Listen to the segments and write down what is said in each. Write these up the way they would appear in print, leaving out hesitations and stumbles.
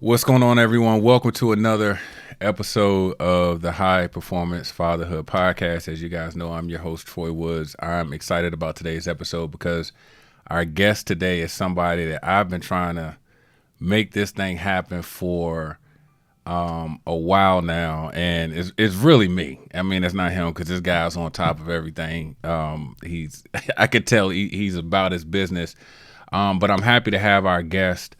What's going on, everyone? Welcome to another episode of the High Performance Fatherhood Podcast. As you guys know, I'm your host, Troy Woods. I'm excited about today's episode because our guest today is somebody that I've been trying to make this thing happen for a while now, and it's really me. I mean, it's not him because this guy's on top of everything. He's I could tell he's about his business. But I'm happy to have our guest,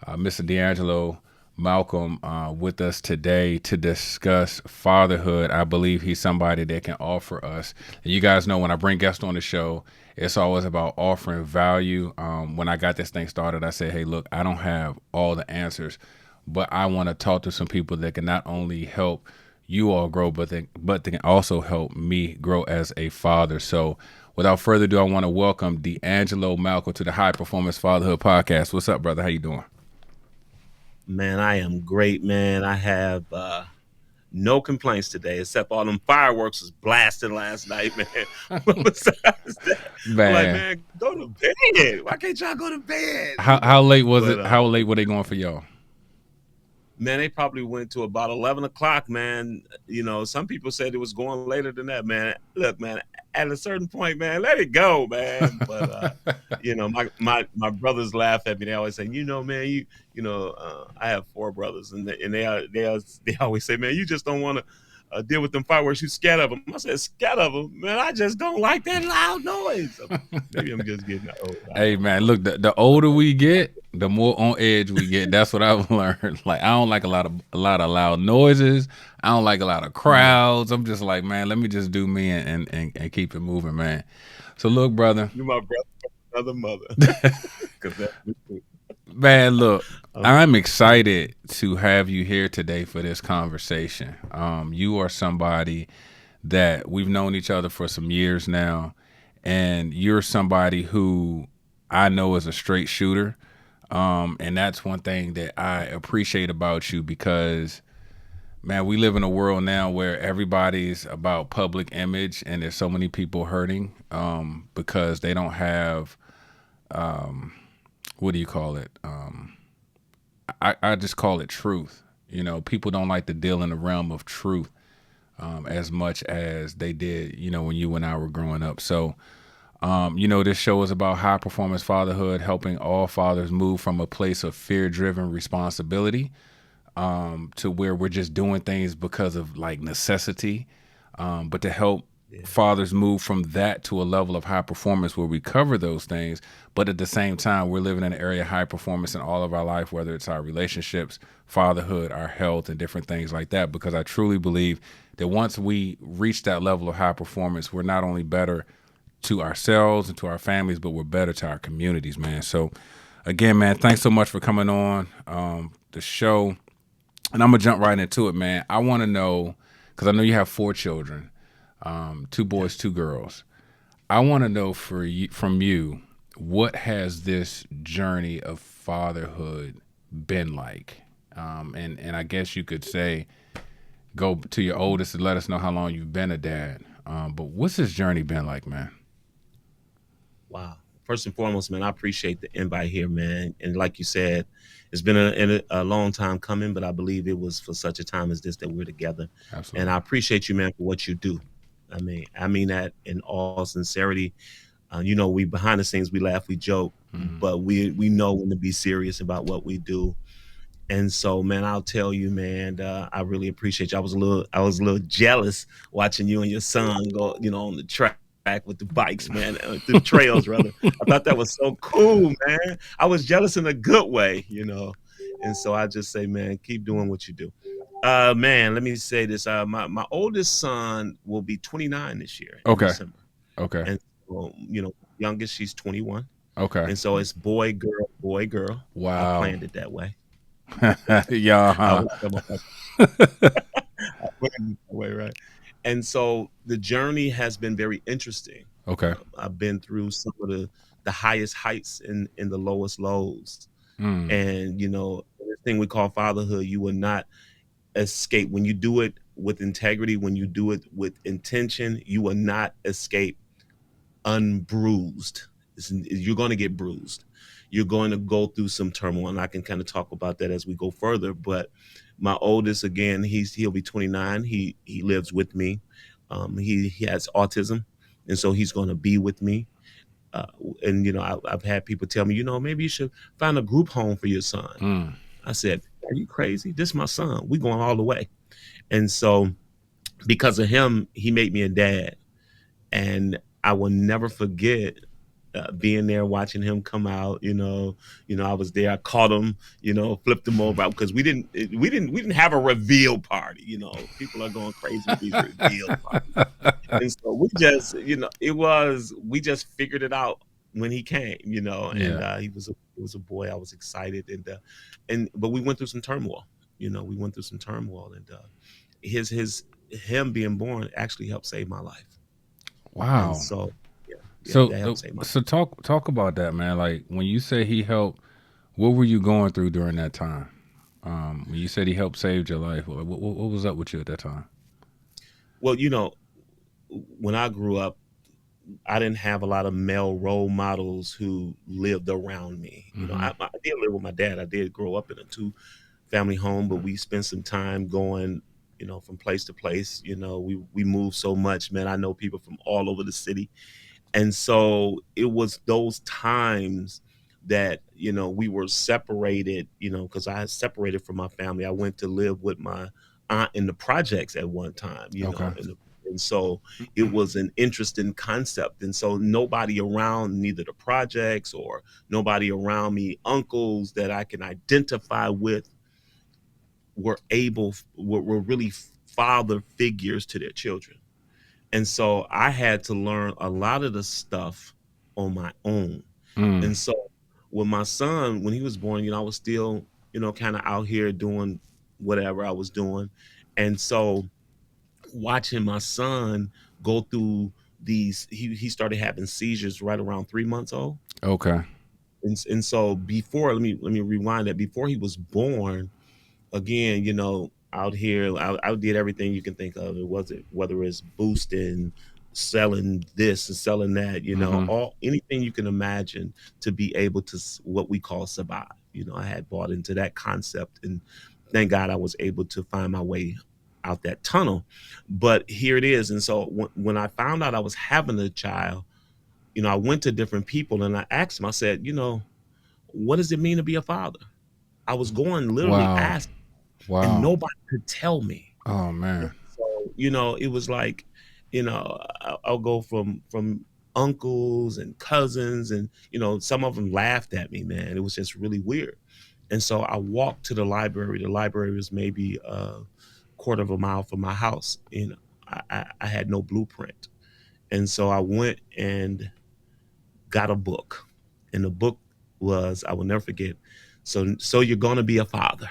Mr. DeAngelo Malcolm, with us today to discuss fatherhood. I believe he's somebody that can offer us. And you guys know when I bring guests on the show, it's always about offering value. When I got this thing started, I said, hey, look, I don't have all the answers, but I want to talk to some people that can not only help you all grow, but they can also help me grow as a father. So without further ado, I want to welcome DeAngelo Malcolm to the High Performance Fatherhood Podcast. What's up, brother? How you doing? Man, I am great, man. I have no complaints today, except all them fireworks was blasted last night, man. But besides that, I'm like, Man, man, go to bed. Why can't y'all go to bed? how late was But it? How late were they going for y'all? man, they probably went to about 11 o'clock, man. Some people said it was going later than that, man. Look, man, at a certain point, man, let it go, man. But my brothers laugh at me. They always say, man, I have four brothers, and they always say, man, you just don't want to deal with them fireworks. You scared of them. I said, scared of them, man. I just don't like that loud noise. So maybe I'm just getting old. Hey, man, look, the older we get, the more on edge we get. That's what I've learned. Like, I don't like a lot of loud noises. I don't like a lot of crowds. I'm just like, man, let me just do me and keep it moving, man. So look, brother. You my brother from another mother. 'Cause that's Man, look, I'm excited to have you here today for this conversation. You are somebody that we've known each other for some years now, and you're somebody who I know is a straight shooter. And that's one thing that I appreciate about you because, man, we live in a world now where everybody's about public image, and there's so many people hurting because they don't have what do you call it? I just call it truth. People don't like to deal in the realm of truth as much as they did, when you and I were growing up. So, this show is about high performance fatherhood, helping all fathers move from a place of fear driven responsibility to where we're just doing things because of like necessity, but to help fathers move from that to a level of high performance where we cover those things, but at the same time we're living in an area of high performance in all of our life, whether it's our relationships, fatherhood, our health, and different things like that, because I truly believe that once we reach that level of high performance, we're not only better to ourselves and to our families, but we're better to our communities, man. So again, man, thanks so much for coming on the show. And I'm gonna jump right into it, man. I want to know, because I know you have four children, two boys, two girls. I want to know from you, what has this journey of fatherhood been like? And I guess you could say, go to your oldest and let us know how long you've been a dad. But what's this journey been like, man? Wow. First and foremost, man, I appreciate the invite here, man. And like you said, it's been a long time coming, but I believe it was for such a time as this that we're together. Absolutely. And I appreciate you, man, for what you do. I mean that in all sincerity. We behind the scenes, we laugh, we joke, but we know when to be serious about what we do. And so, man, I'll tell you, man, I really appreciate you. I was a little jealous watching you and your son go, on the track with the bikes, man, the trails, rather. I thought that was so cool, man. I was jealous in a good way. And so I just say, man, keep doing what you do. Man, let me say this. My oldest son will be 29 this year in Okay. December. Okay. And so, youngest, she's 21. Okay. And so it's boy, girl, boy, girl. I Wow. planned it that way. Yeah. I Huh? was planned it that way, right? And so the journey has been very interesting. Okay. I've been through some of the highest heights and the lowest lows. Mm. And the thing we call fatherhood, you will not escape when you do it with integrity. When you do it with intention, you will not escape unbruised. You're going to get bruised. you're going to go through some turmoil, and I can kind of talk about that as we go further. But my oldest, again, he'll be 29. He lives with me. He has autism, and so he's going to be with me. Uh, and I've had people tell me, maybe you should find a group home for your son. Mm. I said, are you crazy? This is my son. We going all the way. And so because of him, he made me a dad. And I will never forget being there, watching him come out. I was there. I caught him. Flipped him over because we didn't have a reveal party. People are going crazy with these reveal parties, and so we just figured it out when he came. And Yeah. he was a boy. I was excited, but we went through some turmoil. And him being born actually helped save my life. And Wow. so, yeah, yeah, So that helped save my. so talk about that, man. Like when you say he helped, what were you going through during that time? When you said he helped save your life, what was up with you at that time? Well, when I grew up, I didn't have a lot of male role models who lived around me. Mm-hmm. I did live with my dad. I did grow up in a two family home, but we spent some time going, from place to place. We moved so much, man. I know people from all over the city. And so it was those times that we were separated, because I had separated from my family. I went to live with my aunt in the projects at one time, Okay. and so it was an interesting concept. And so nobody around, neither the projects or nobody around me, uncles that I can identify with, were really father figures to their children. And so I had to learn a lot of the stuff on my own. Mm. And so with my son, when he was born, I was still, kind of out here doing whatever I was doing. And so watching my son go through he started having seizures right around 3 months old. Okay. And so before, let me rewind that. Before he was born, again, out here, I did everything you can think of. It wasn't whether it's boosting, selling this and selling that, Mm-hmm. all anything you can imagine to be able to what we call survive. I had bought into that concept, and thank God I was able to find my way out that tunnel. But here it is, and so when I found out I was having a child, I went to different people and I asked them. I said, what does it mean to be a father? I was going literally Wow. ask, and Wow. nobody could tell me. Oh And man. so, it was like, I'll go from uncles and cousins, and some of them laughed at me, man. It was just really weird. And so I walked to the library. The library was maybe a quarter of a mile from my house. I had no blueprint, and so I went and got a book, and the book was, I will never forget. So you're gonna be a father,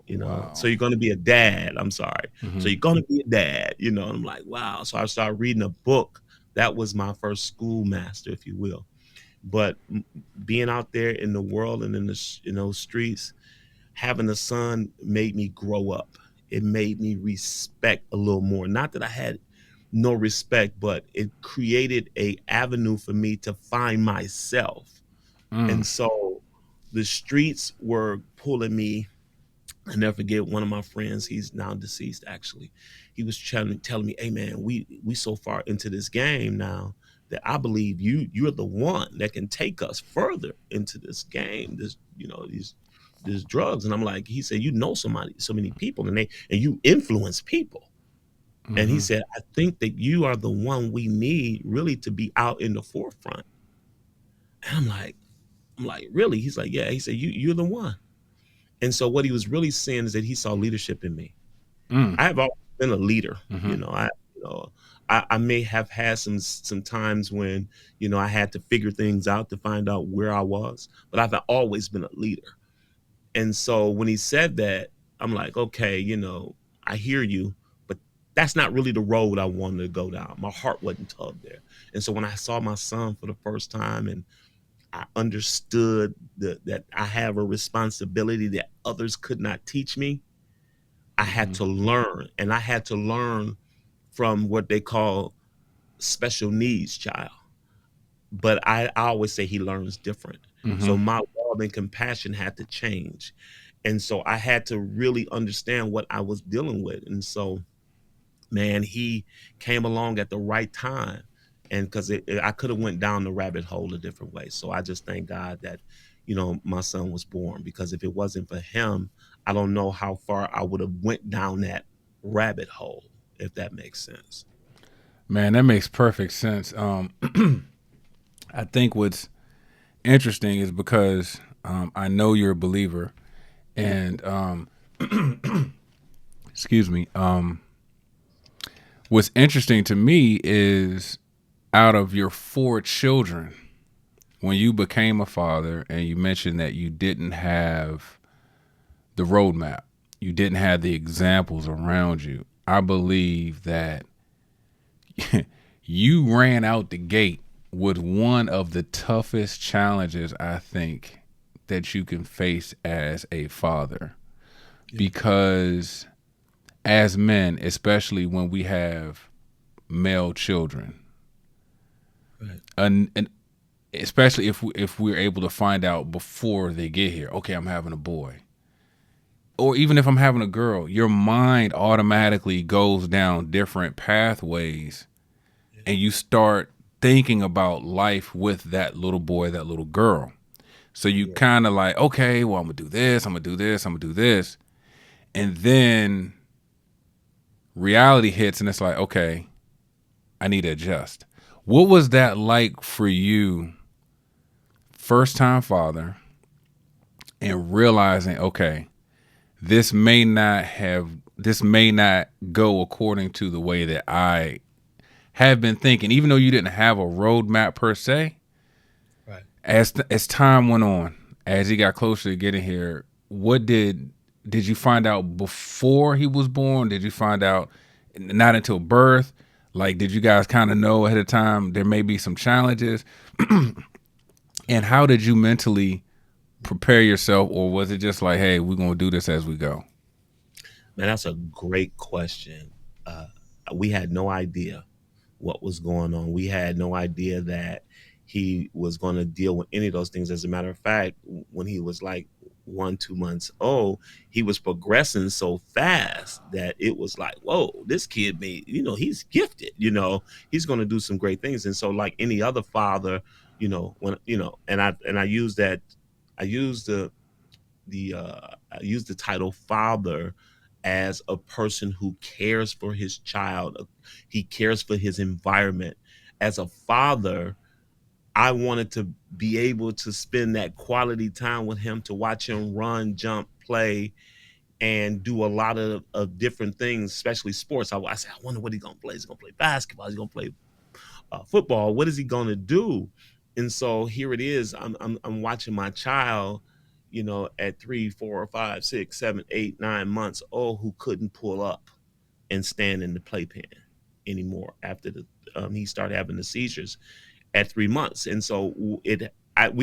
Wow. so you're gonna be a dad. I'm sorry. So Mm-hmm. you're gonna be a dad, and I'm like, wow. So I started reading a book. That was my first schoolmaster, if you will. But being out there in the world and in those streets, having a son made me grow up. It made me respect a little more. Not that I had no respect, but it created a avenue for me to find myself. Mm. And so the streets were pulling me. I never forget one of my friends, he's now deceased actually. He was telling me, hey man, we so far into this game now that I believe you're the one that can take us further into this game, these drugs. And I'm like, he said, somebody, so many people, and you influence people. And he Mm-hmm. said, I think that you are the one we need really to be out in the forefront. And I'm like, really? He's like, yeah. He said, you're the one. And so what he was really saying is that he saw leadership in me. Mm. I have always been a leader. Mm-hmm. You know, I may have had some times when, I had to figure things out to find out where I was, but I've always been a leader. And so when he said that, I'm like, okay, I hear you, but that's not really the road I wanted to go down. My heart wasn't tugged there. And so when I saw my son for the first time, and I understood that I have a responsibility that others could not teach me, I had Mm-hmm. to learn. And I had to learn from what they call special needs child. But I always say he learns different. So Mm-hmm. my love and compassion had to change. And so I had to really understand what I was dealing with. And so, man, he came along at the right time. And because I could have went down the rabbit hole a different way. So I just thank God that, my son was born, because if it wasn't for him, I don't know how far I would have went down that rabbit hole, if that makes sense. Man, that makes perfect sense. I think what's interesting is because I know you're a believer, and excuse me. What's interesting to me is out of your four children, when you became a father, and you mentioned that you didn't have the roadmap, you didn't have the examples around you. I believe that you ran out the gate with one of the toughest challenges I think that you can face as a father. Yeah. Because as men, especially when we have male children, Right. and especially if we're able to find out before they get here, okay, I'm having a boy, or even if I'm having a girl, your mind automatically goes down different pathways, Yeah. and you start thinking about life with that little boy, that little girl. So you Yeah. kind of like, okay, well, I'm gonna do this, I'm gonna do this, I'm gonna do this, and then reality hits, and it's like, okay, I need to adjust. What was that like for you, first time father, and realizing, okay, this may not go according to the way that I have been thinking, even though you didn't have a roadmap per se. Right. As time went on, as he got closer to getting here, what did you find out before he was born? Did you find out not until birth? Like, did you guys kind of know ahead of time there may be some challenges? And how did you mentally prepare yourself, or was it just like, hey, we're gonna do this as we go? Man, that's a great question. Uh, we had no idea what was going on. We had no idea that he was going to deal with any of those things. As a matter of fact, when he was like 1, 2 months old, he was progressing so fast that it was like, whoa, this kid made, he's gifted, he's going to do some great things. And so, like any other father, when, and I use that, I use I use the title father as a person who cares for his child. He cares for his environment. As a father, I wanted to be able to spend that quality time with him, to watch him run, jump, play, and do a lot of different things, especially sports. I said, I wonder what he's gonna play. He's gonna play basketball. He's gonna play football. What is he gonna do? And so here it is. I'm watching my child, at 3, 4, 5, 6, 7, 8, 9 months old, who couldn't pull up and stand in the playpen anymore after he started having the seizures at 3 months. And so we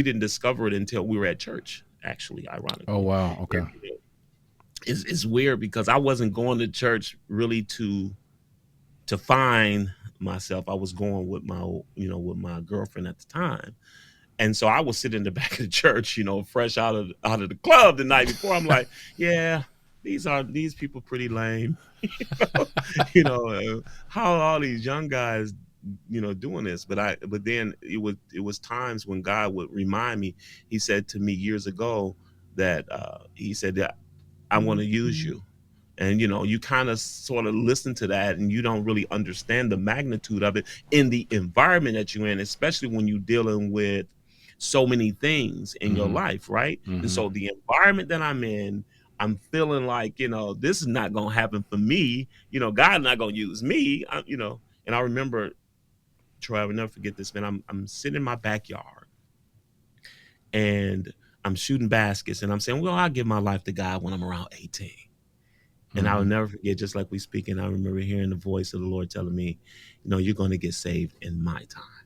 didn't discover it until we were at church. Actually, Oh ironically, wow, okay. it's weird because I wasn't going to church really to find myself. I was going with my girlfriend at the time. And so I was sitting in the back of the church, fresh out of the club the night before. I'm like, yeah, these people pretty lame. How are all these young guys, doing this? But then it was times when God would remind me. He said to me years ago that he said that I want to use you. And you kind of sort of listen to that, and you don't really understand the magnitude of it in the environment that you're in, especially when you're dealing with so many things in your Mm-hmm. life, right? And Mm-hmm. so the environment that I'm in, I'm feeling like, this is not going to happen for me. God's not going to use me. And I remember, Troy, I will never forget this, man. I'm sitting in my backyard, and I'm shooting baskets, and I'm saying, well, I'll give my life to God when I'm around 18. And I will Mm-hmm. never forget, just like we speaking, I remember hearing the voice of the Lord telling me, you're going to get saved in my time.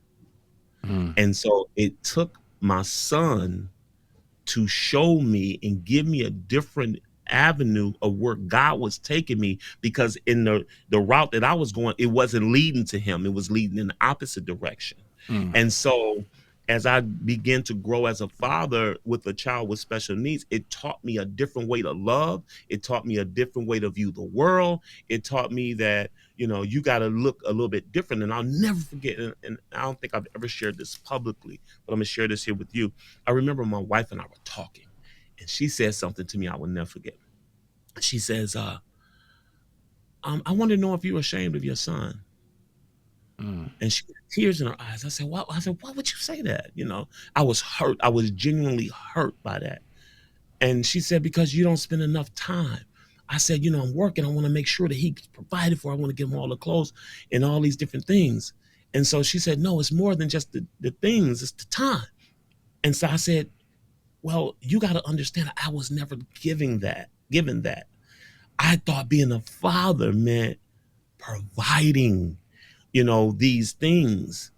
Mm-hmm. And so it took my son to show me and give me a different avenue of where God was taking me, because in the route that I was going, it wasn't leading to him. It was leading in the opposite direction. Mm-hmm. And so as I began to grow as a father with a child with special needs, it taught me a different way to love. It taught me a different way to view the world. It taught me that, you got to look a little bit different. And I'll never forget, and I don't think I've ever shared this publicly, but I'm going to share this here with you. I remember my wife and I were talking, and she said something to me I will never forget. She says, I want to know if you're ashamed of your son. Mm. And she had tears in her eyes. I said, "What?" I said, "Why would you say that?" I was hurt. I was genuinely hurt by that. And she said, "Because you don't spend enough time." I said, "I'm working. I want to make sure that he gets provided for. I want to give him all the clothes and all these different things." And so she said, "No, it's more than just the things. It's the time." And so I said, "Well, you got to understand, I was never given that. I thought being a father meant providing, these things."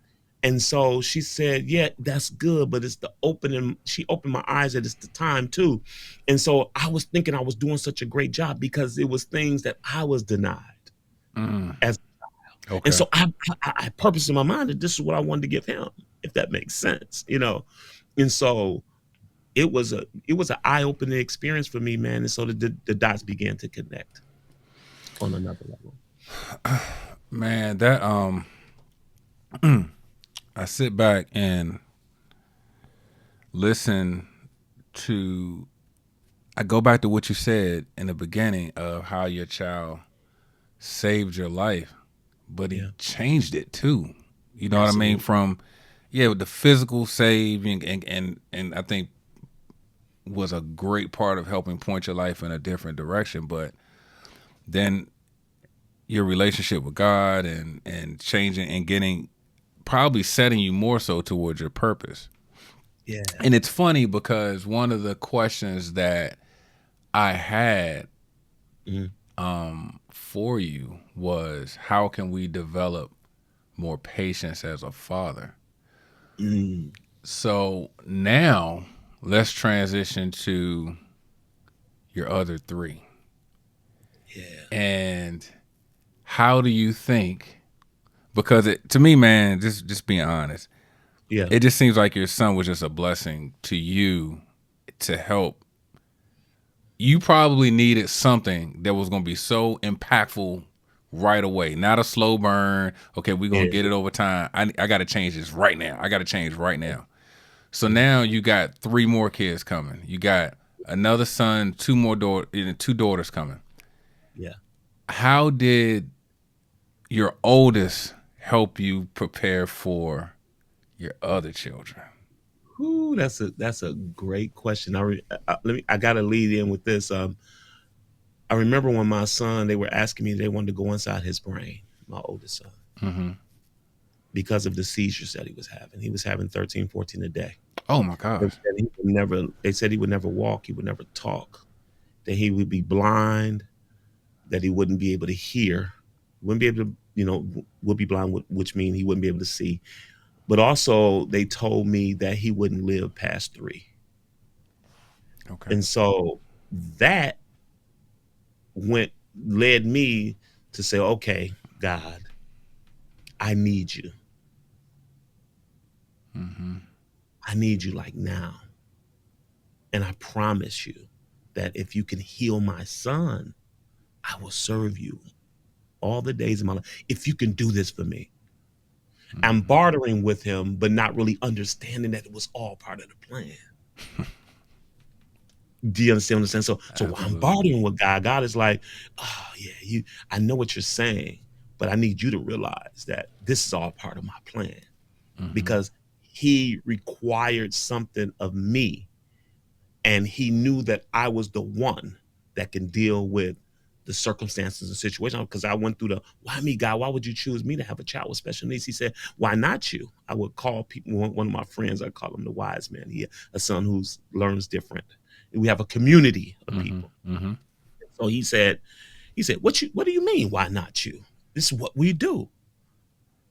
And so she said, "Yeah, that's good, but it's the opening." She opened my eyes that it's the time too. And so I was thinking I was doing such a great job because it was things that I was denied Mm. as. And Okay. so I purposed in my mind that this is what I wanted to give him, if that makes sense. And so it was an eye-opening experience for me, man. And so the dots began to connect on another level. Man, that I sit back and listen to I go back to what you said in the beginning of how your child saved your life, but he Yeah, changed it too. You know what I mean? absolutely. From with the physical save and I think was a great part of helping point your life in a different direction. But then your relationship with God and changing and getting probably setting you more so towards your purpose. Yeah. And it's funny because one of the questions that I had Mhm. for you was how can we develop more patience as a father? Mm. So now let's transition to your other three. Yeah. And how do you think, because to me, man, just being honest, Yeah. it just seems like your son was just a blessing to you to help. You probably needed something that was going to be so impactful right away, not a slow burn. Okay, we're going to Yeah. get it over time. I got to change this right now. I got to change right now. So Yeah. now you got three more kids coming. You got another son, two daughters coming. Yeah. How did your oldest help you prepare for your other children? Ooh, that's a great question. I gotta lead in with this. I remember when my son, they were asking me, they wanted to go inside his brain, my oldest son, Mm-hmm. because of the seizures that he was having. He was having 13, 14 a day. Oh my gosh. They said he would never walk, he would never talk, that he would be blind, that he wouldn't be able to hear, wouldn't be able to, would be blind, which means he wouldn't be able to see. But also, they told me that he wouldn't live past 3. Okay. And so that went led me to say, okay, God, I need you. Mm-hmm. I need you like now. And I promise you that if you can heal my son, I will serve you all the days of my life. If you can do this for me, I'm Mm-hmm. bartering with him, but not really understanding that it was all part of the plan. Do you understand what I'm saying? So while I'm Absolutely. bartering with God, God is like, oh yeah, I know what you're saying, but I need you to realize that this is all part of my plan Mm-hmm. because he required something of me and he knew that I was the one that can deal with the circumstances and situation because I went through why me, God? Why would you choose me to have a child with special needs? He said, why not you? I would call people, one of my friends, I call him the wise man. He a son who learns different. We have a community of Mm-hmm. people. Mm-hmm. So he said, what do you mean? Why not you? This is what we do.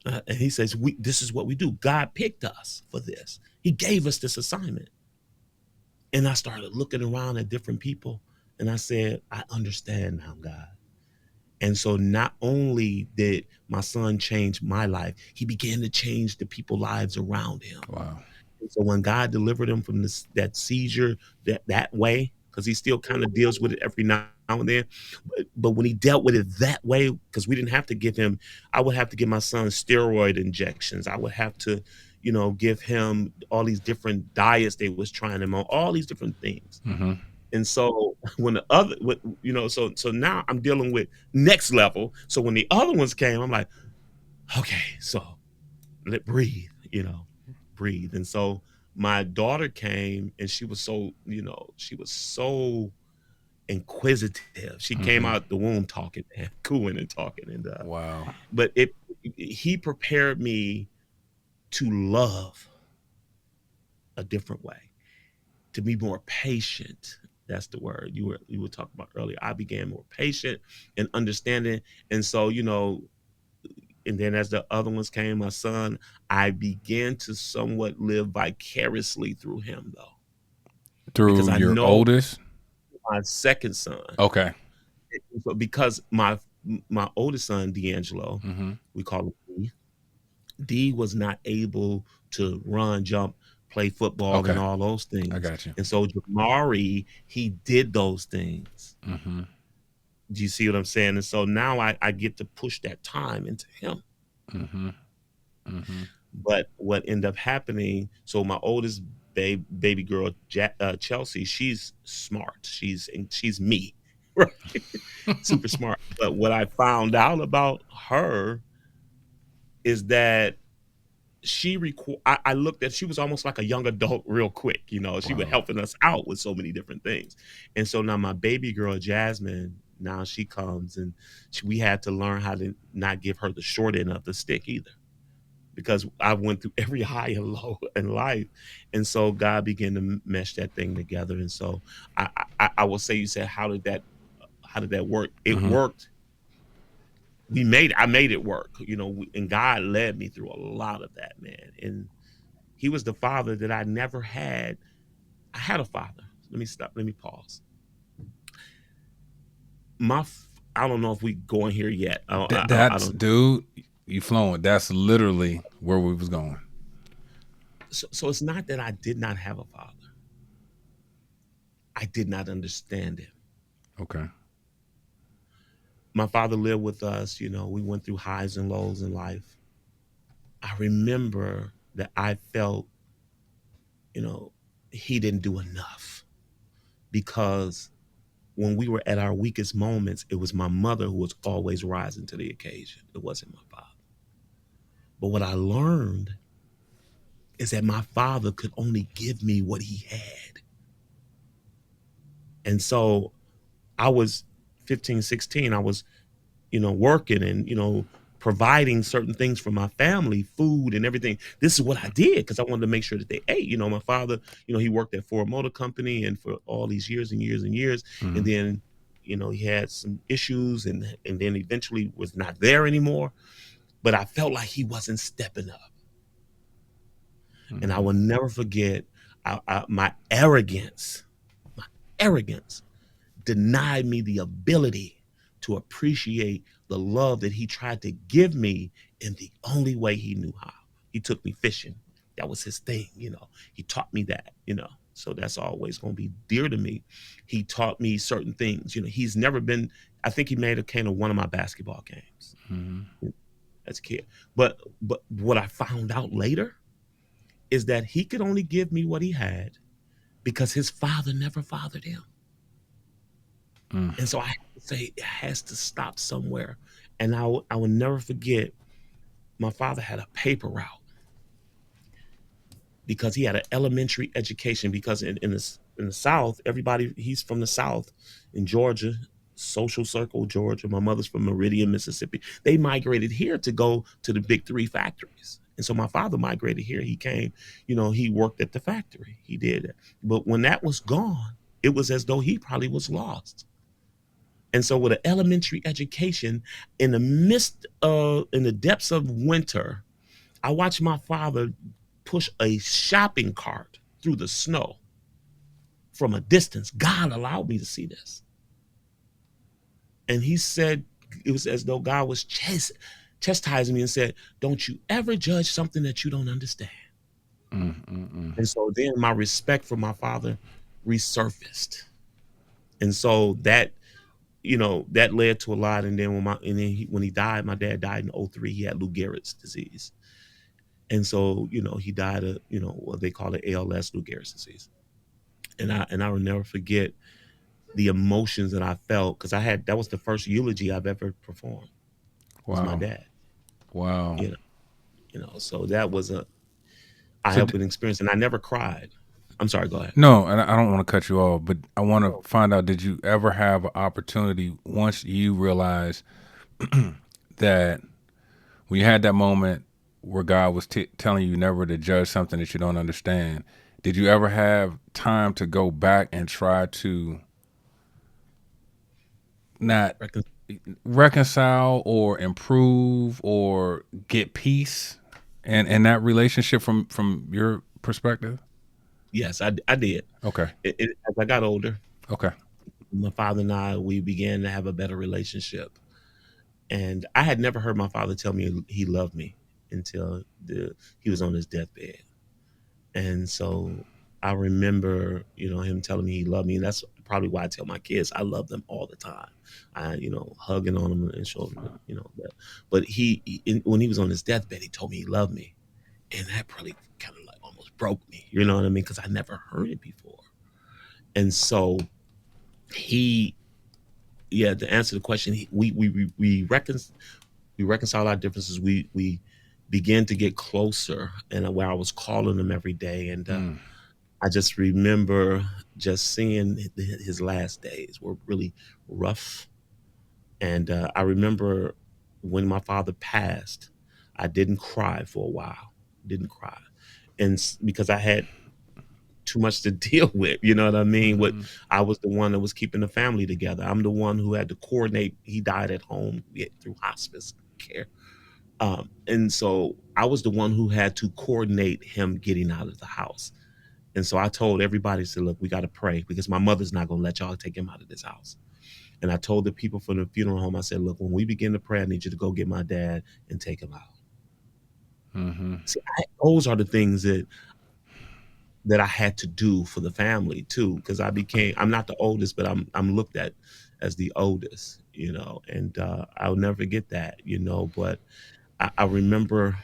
And he says, this is what we do. God picked us for this. He gave us this assignment. And I started looking around at different people and I said, I understand now, God. And so not only did my son change my life, he began to change the people lives around him. Wow. So when God delivered him from that seizure that way, because he still kind of deals with it every now and then, but when he dealt with it that way, because we didn't have to give him, I would have to give my son steroid injections. I would have to, give him all these different diets they was trying him on, all these different things. Mm-hmm. And so when the other, so now I'm dealing with next level. So when the other ones came, I'm like, okay, so let breathe, breathe. And so my daughter came and she was so inquisitive. She came Mm-hmm. out the womb talking, man, cooing and talking. And Wow. but he prepared me to love a different way, to be more patient. That's the word you were talking about earlier. I began more patient and understanding. And so, and then as the other ones came, my son, I began to somewhat live vicariously through him though. Because Through I your know oldest? my second son, Okay. because my oldest son, DeAngelo, Mm-hmm. we call him D. D was not able to run, jump, play football, and Okay. all those I things. got you. And so Jamari, he did those things. Mm-hmm. Do you see what I'm saying? And so now I get to push that time into him. Mm-hmm. Mm-hmm. But what ended up happening, so my oldest baby girl, Chelsea, she's smart. She's me, right? Super smart. But what I found out about her is that I looked at, she was almost like a young adult real quick. She was Wow. helping us out with so many different things. And so now my baby girl Jasmine, now she comes and we had to learn how to not give her the short end of the stick either, because I went through every high and low in life. And so God began to mesh that thing together. And so I will say, you said, how did that work? It Mm-hmm. worked. I made it work, and God led me through a lot of that, man. And he was the father that I never had. I had a father. Let me stop. Let me pause. I don't know if we going here yet. I That's don't. dude, you flowing. That's literally where we was going. So it's not that I did not have a father. I did not understand him. Okay. My father lived with us. We went through highs and lows in life. I remember that I felt, you know, he didn't do enough, because when we were at our weakest moments, it was my mother who was always rising to the occasion. It wasn't my father. But what I learned is that my father could only give me what he had. And so I was 15, 16. I was, working and, providing certain things for my family, food and everything. This is what I did because I wanted to make sure that they ate. My father, he worked at Ford Motor Company and for all these years and years and years. And Mm-hmm. then, he had some issues and then eventually was not there anymore. But I felt like he wasn't stepping up. And I Mm-hmm. will never forget my arrogance. My arrogance denied me the ability to appreciate the love that he tried to give me in the only way he knew how. He took me fishing. That was his thing. He taught me that. So that's always going to be dear to me. He taught me certain things. He's never been, I think he made a came to one of my basketball games Mm-hmm. as a kid. But what I found out later is that he could only give me what he had because his father never fathered him. Mm. And so I have to say it has to stop somewhere. And I will never forget, my father had a paper route because he had an elementary education, because in the South, everybody, he's from the South in Georgia, social circle, Georgia. My mother's from Meridian, Mississippi. They migrated here to go to the big three factories. And so my father migrated here. He came, he worked at the factory. He did it. But when that was gone, it was as though he probably was lost. And so with an elementary education, in the depths of winter, I watched my father push a shopping cart through the snow from a distance. God allowed me to see this. And he said, it was as though God was chastising me and said, don't you ever judge something that you don't understand. And so then my respect for my father resurfaced. And so that, that led to a lot. And then when he died, my dad died in '03. He had Lou Gehrig's disease. And so, he died of, what they call it ALS, Lou Gehrig's disease. And I will never forget the emotions that I felt, because that was the first eulogy I've ever performed, was my Wow. dad. Wow. You know, so that was a eye So opening experience, and I never cried. I'm sorry, go ahead. no, and I don't want to cut you off, but I want to find out: did you ever have an opportunity once you realized that when you had that moment where God was telling you never to judge something that you don't understand? Did you ever have time to go back and try to not Recon- reconcile or improve or get peace and in that relationship from your perspective? yes, I did. Okay. As I got older, Okay. my father and I, we began to have a better relationship. And I had never heard my father tell me he loved me until he was on his deathbed. And so I remember, him telling me he loved me. And that's probably why I tell my kids I love them all the time. Hugging on them and showing them, that. But when he was on his deathbed, he told me he loved me. And that probably kind of like almost broke me. You know what I mean? Because I never heard it before. And so he, yeah, to answer the question, we reconcile our differences. We began to get closer, and where I was calling him every day. And Mm. I just remember just seeing his last days were really rough. And I remember when my father passed, I didn't cry for a while. Didn't cry, and because I had too much to deal with. You know what I mean? What Mm-hmm. I was the one that was keeping the family together. I'm the one who had to coordinate. He died at home through hospice care. And so I was the one who had to coordinate him getting out of the house. And so I told everybody, said, look, we got to pray because my mother's not going to let y'all take him out of this house. And I told the people from the funeral home, I said, look, when we begin to pray, I need you to go get my dad and take him out. Mm-hmm. See, those are the things that I had to do for the family too, because I'm not the oldest, but I'm looked at as the oldest, and I'll never forget that, but I remember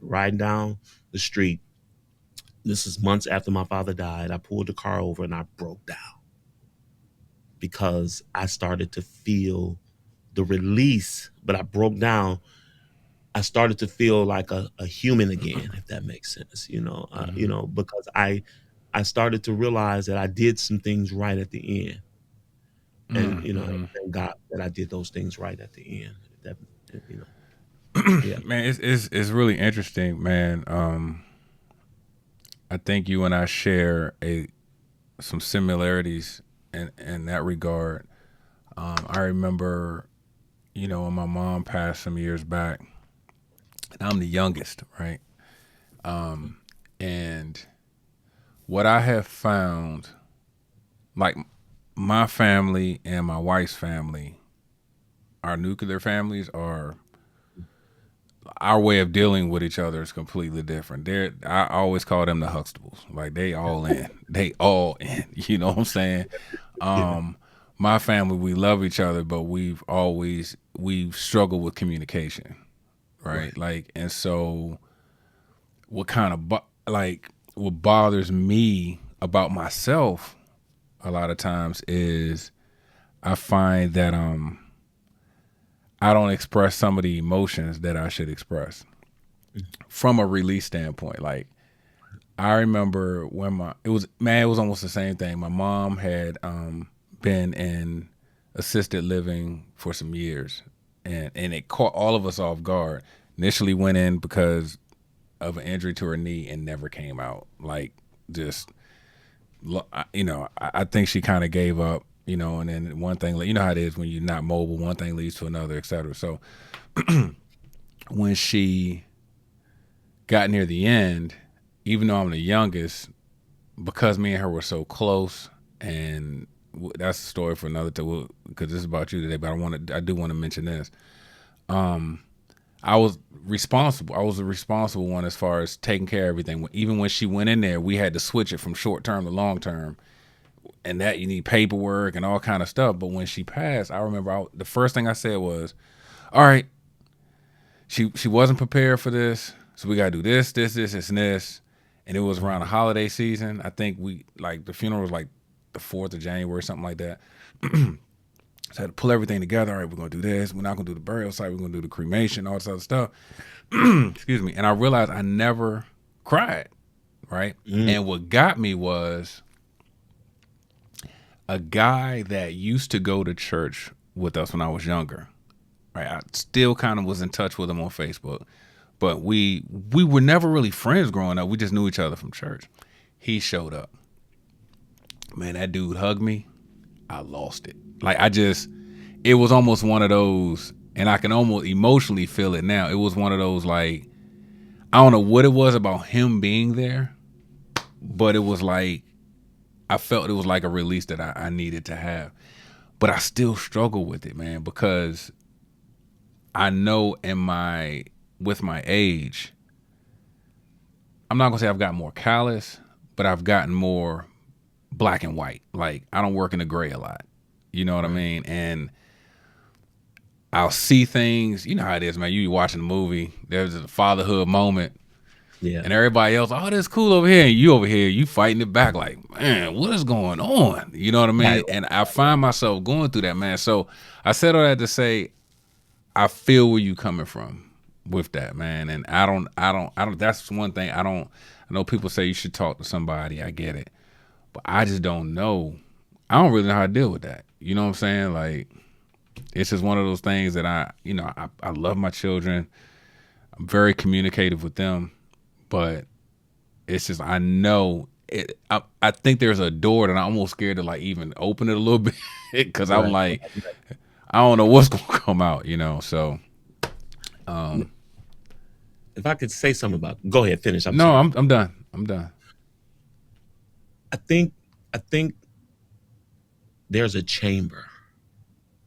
riding down the street. This is months after my father died. I pulled the car over and I broke down because I started to feel the release, but I broke down. I started to feel like a human again, if that makes sense, Mm-hmm. because I started to realize that I did some things right at the end, and Mm-hmm. thank God that I did those things right at the end. That you know, yeah, Man, it's really interesting, man. I think you and I share a some similarities in that regard. I remember, when my mom passed some years back, and I'm the youngest, right? And what I have found, like my family and my wife's family, our nuclear families are our way of dealing with each other is completely different. I always call them the Huxtables. Like they all in. They all in. You know what I'm saying? yeah, Um, my family, we love each other, but we've struggled with communication, right? right. Like, and so what kind of like what bothers me about myself a lot of times is I find that I don't express some of the emotions that I should express from a release standpoint. Like I remember when it was almost the same thing. My mom had been in assisted living for some years, and it caught all of us off guard. Initially went in because of an injury to her knee and never came out. Like just I think she kind of gave up. And then one thing, how it is when you're not mobile, one thing leads to another, et cetera. So when she got near the end, even though I'm the youngest, because me and her were so close, and that's a story for another time because this is about you today. But I do want to mention this. I was responsible. I was the responsible one as far as taking care of everything. Even when she went in there, we had to switch it from short term to long term, and that you need paperwork and all kind of stuff. But when she passed, I remember the first thing I said was, "All right, she wasn't prepared for this, so we got to do this, and this." And it was around the holiday season. I think we like the funeral was like the 4th of January, something like that. So I had to pull everything together. All right, we're gonna do this. We're not gonna do the burial site. We're gonna do the cremation, all this other stuff. Excuse me. And I realized I never cried, right? Mm. And what got me was a guy that used to go to church with us when I was younger. Right, I still kind of was in touch with him on Facebook, but we were never really friends growing up. We just knew each other from church. He showed up. Man, that dude hugged me. I lost it. Like it was almost one of those, and I can almost emotionally feel it now. It was one of those like I don't know what it was about him being there, but it was like I felt it was like a release that I needed to have. But I still struggle with it, man, because I know with my age, I'm not gonna say I've gotten more callous, but I've gotten more black and white. Like I don't work in the gray a lot. You know what I Right. mean? And I'll see things. You know how it is, man. You be watching the movie. There's a fatherhood moment, Yeah. and everybody else, oh, this cool over here, and you over here, you fighting it back. Like, man, what is going on? You know what I Right. mean? And I find myself going through that, man. So I said all that to say, I feel where you coming from with that, man. And I don't. That's one thing I don't. I know people say you should talk to somebody. I get it, but I just don't know. I don't really know how to deal with that. You know what I'm saying? Like, it's just one of those things that I love my children. I'm very communicative with them, but it's just I know it. I think there's a door that I'm almost scared to like even open it a little bit because I'm Right. like I don't know what's gonna come out. So If I could say something about, go ahead, finish. I'm no, sorry. I'm done. I'm done. I think there's a chamber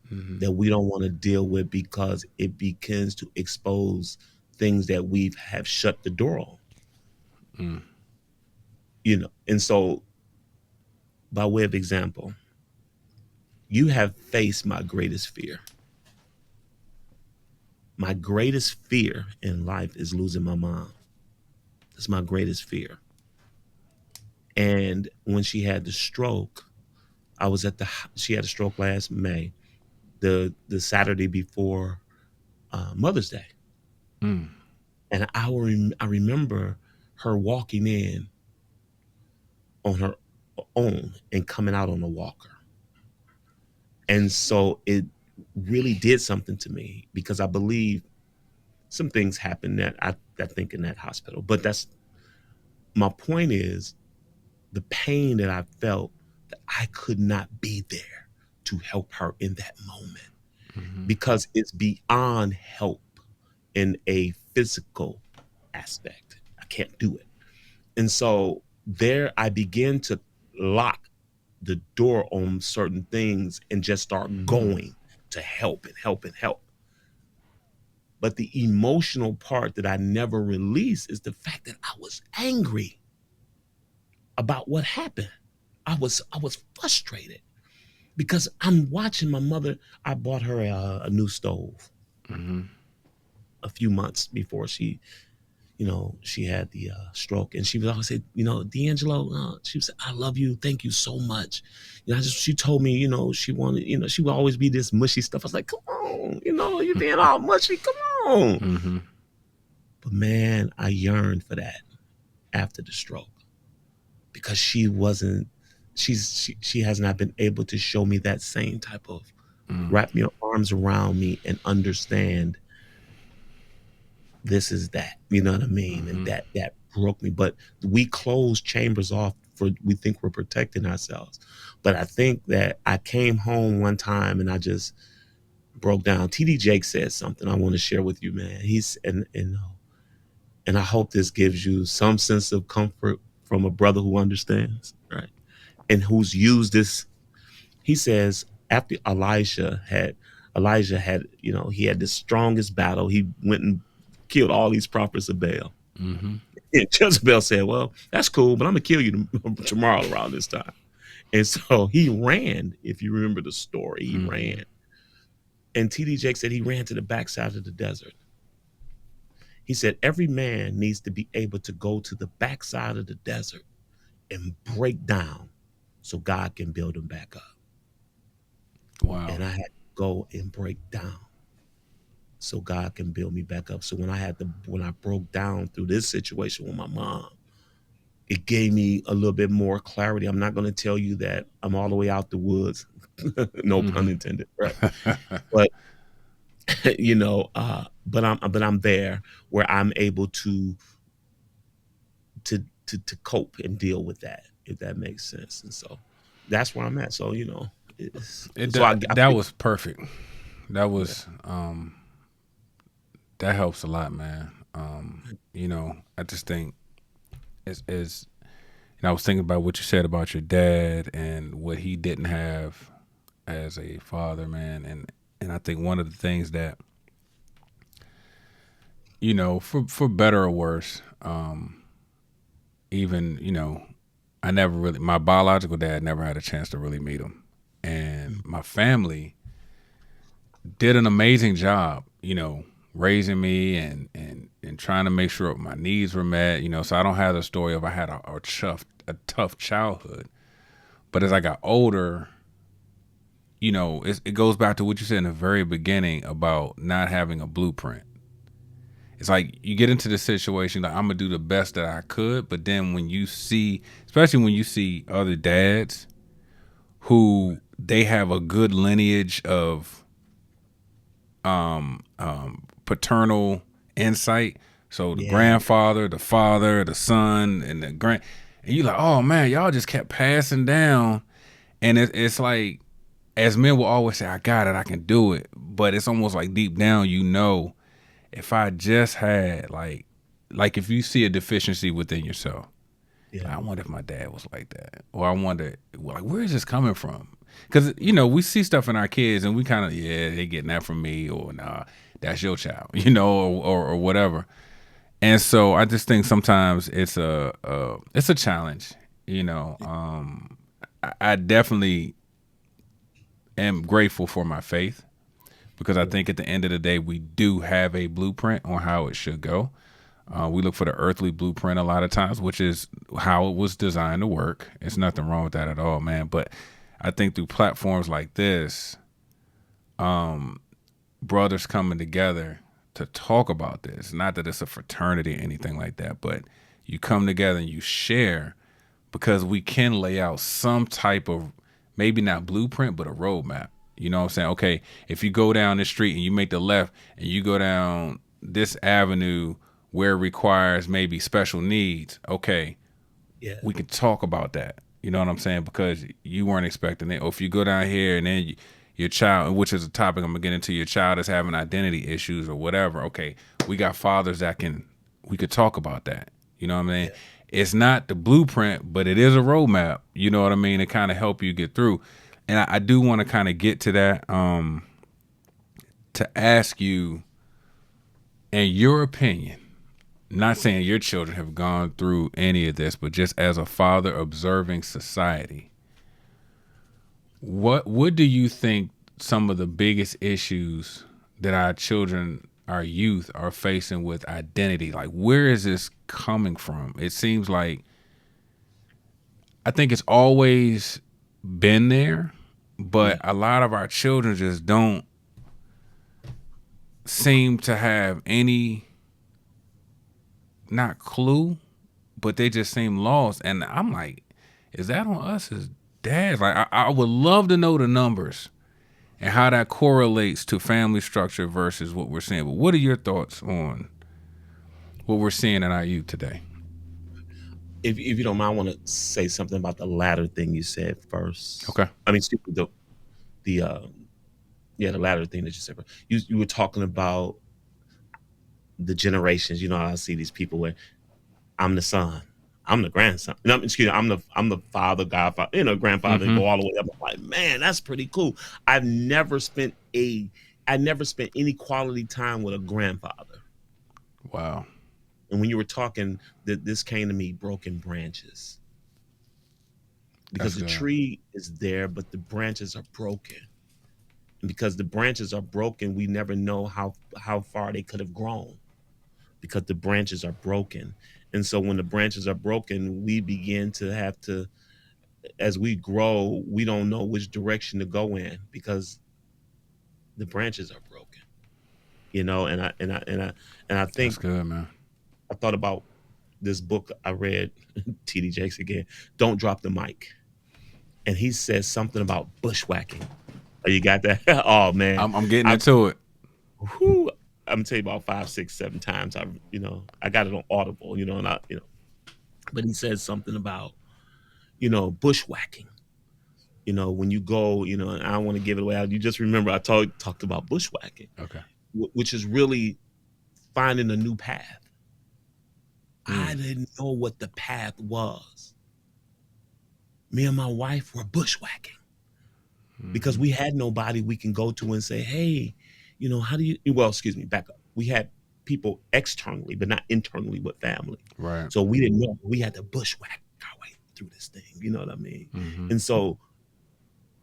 Hmm. that we don't want to deal with because it begins to expose things that we have shut the door on. Mm. And so, by way of example, you have faced my greatest fear. My greatest fear in life is losing my mom. That's my greatest fear. And when she had the stroke, I was at the she had a stroke last May, the Saturday before Mother's Day. Mm. And I remember her walking in on her own and coming out on a walker. And so it really did something to me because I believe some things happened that think in that hospital. But that's my point is the pain that I felt that I could not be there to help her in that moment Hmm. because it's beyond help in a physical aspect. I can't do it. And so there I begin to lock the door on certain things and just start Hmm. going to help and help and help. But the emotional part that I never released is the fact that I was angry about what happened. I was frustrated because I'm watching my mother. I bought her a new stove Hmm. a few months before she had the stroke, and she would always say, D'Angelo, she would say, I love you, thank you so much. She told me, she wanted, she would always be this mushy stuff. I was like, come on, you're being all mushy, come on. Hmm. But man, I yearned for that after the stroke because she has not been able to show me that same type of Mm. wrap your arms around me and understand this is that, you know what I mean? And Hmm. that broke me. But we close chambers off for we think we're protecting ourselves. But I think that I came home one time and I just broke down. TD Jake said something I want to share with you, man. He's and I hope this gives you some sense of comfort from a brother who understands, right? And who's used this. He says after Elisha had Elijah had, he had the strongest battle. He went and killed all these prophets of Baal. Mm-hmm. And Jezebel said, "Well, that's cool, but I'm gonna kill you tomorrow around this time." And so he ran. If you remember the story, he Mm-hmm. ran. And TD Jake said he ran to the backside of the desert. He said every man needs to be able to go to the backside of the desert and break down so God can build him back up. Wow. And I had to go and break down so God can build me back up. So when I broke down through this situation with my mom, it gave me a little bit more clarity. I'm not going to tell you that I'm all the way out the woods, no pun Mm-hmm. intended, right? But but I'm there where I'm able to cope and deal with that, if that makes sense. And so that's where I'm at. So so I That pick, was perfect. That yeah, was that helps a lot, man. I just think is I was thinking about what you said about your dad and what he didn't have as a father, man, and I think one of the things that for better or worse, even I never really my biological dad never had a chance to really meet him, and my family did an amazing job, raising me and trying to make sure my needs were met, so I don't have the story of I had a tough childhood. But as I got older, it goes back to what you said in the very beginning about not having a blueprint. It's like you get into the situation like I'm gonna do the best that I could, but then when you see, especially when you see other dads who they have a good lineage of paternal insight. So the yeah, grandfather, the father, the son, and and you like, oh man, y'all just kept passing down, and it's like, as men will always say, I got it, I can do it, but it's almost like deep down, if I just had like if you see a deficiency within yourself, yeah, I wonder if my dad was like that, or I wonder like where is this coming from? Because we see stuff in our kids, and we kind of they getting that from me, or nah, that's your child, or whatever. And so I just think sometimes it's a challenge. I definitely am grateful for my faith because I yeah, think at the end of the day we do have a blueprint on how it should go. We look for the earthly blueprint a lot of times, which is how it was designed to work. It's nothing wrong with that at all, man. But I think through platforms like this, brothers coming together to talk about this, not that it's a fraternity or anything like that, but you come together and you share because we can lay out some type of, maybe not blueprint, but a roadmap. You know what I'm saying? Okay, if you go down this street and you make the left and you go down this avenue where it requires maybe special needs, okay, yeah, we can talk about that. You know what I'm saying? Because you weren't expecting it. Or if you go down here and then your child, which is a topic I'm gonna get into, your child is having identity issues or whatever. Okay, we got fathers we could talk about that. You know what I mean? yeah, It's not the blueprint, but it is a roadmap. You know what I mean? To kind of help you get through. And I do want to kind of get to that, to ask you, in your opinion, not saying your children have gone through any of this, but just as a father observing society, what do you think some of the biggest issues that our children, our youth are facing with identity? Like where is this coming from? It seems like I think it's always been there, yeah, but a lot of our children just don't seem to have any, not clue, but they just seem lost. And I'm like, is that on us as dads? Like, I would love to know the numbers and how that correlates to family structure versus what we're seeing. But what are your thoughts on what we're seeing in our youth today? if you don't mind, I want to say something about the latter thing you said first. Okay. I mean, excuse me, the yeah, the latter thing that you said. You were talking about the generations. I see these people where I'm the son. I'm the grandson. No, excuse me, I'm the father, godfather, grandfather, and Mm-hmm. go all the way up. I'm like, man, that's pretty cool. I've never spent a I never spent any quality time with a grandfather. Wow. And when you were talking, that this came to me, broken branches. Because That's the good. tree is there, but the branches are broken. And because the branches are broken, we never know how far they could have grown because the branches are broken. And so when the branches are broken, we begin to have to, as we grow, we don't know which direction to go in because the branches are broken. And I That's think good, man. I thought about this book I read, TD Jakes again, Don't Drop the Mic. And he says something about bushwhacking. Oh, you got that? Oh man. I'm getting I into it. whew, I'm gonna tell you about 5, 6, 7 times. I got it on Audible, and but he says something about, bushwhacking. When you go, and I don't want to give it away. You just remember I talked about bushwhacking, Okay. which is really finding a new path. I Mm. didn't know what the path was. Me and my wife were bushwhacking because Mm-hmm. we had nobody we can go to and say, hey, how do you, well, excuse me, back up. We had people externally, but not internally with family. Right. So we didn't know. We had to bushwhack our way through this thing. You know what I mean? Mm-hmm. And so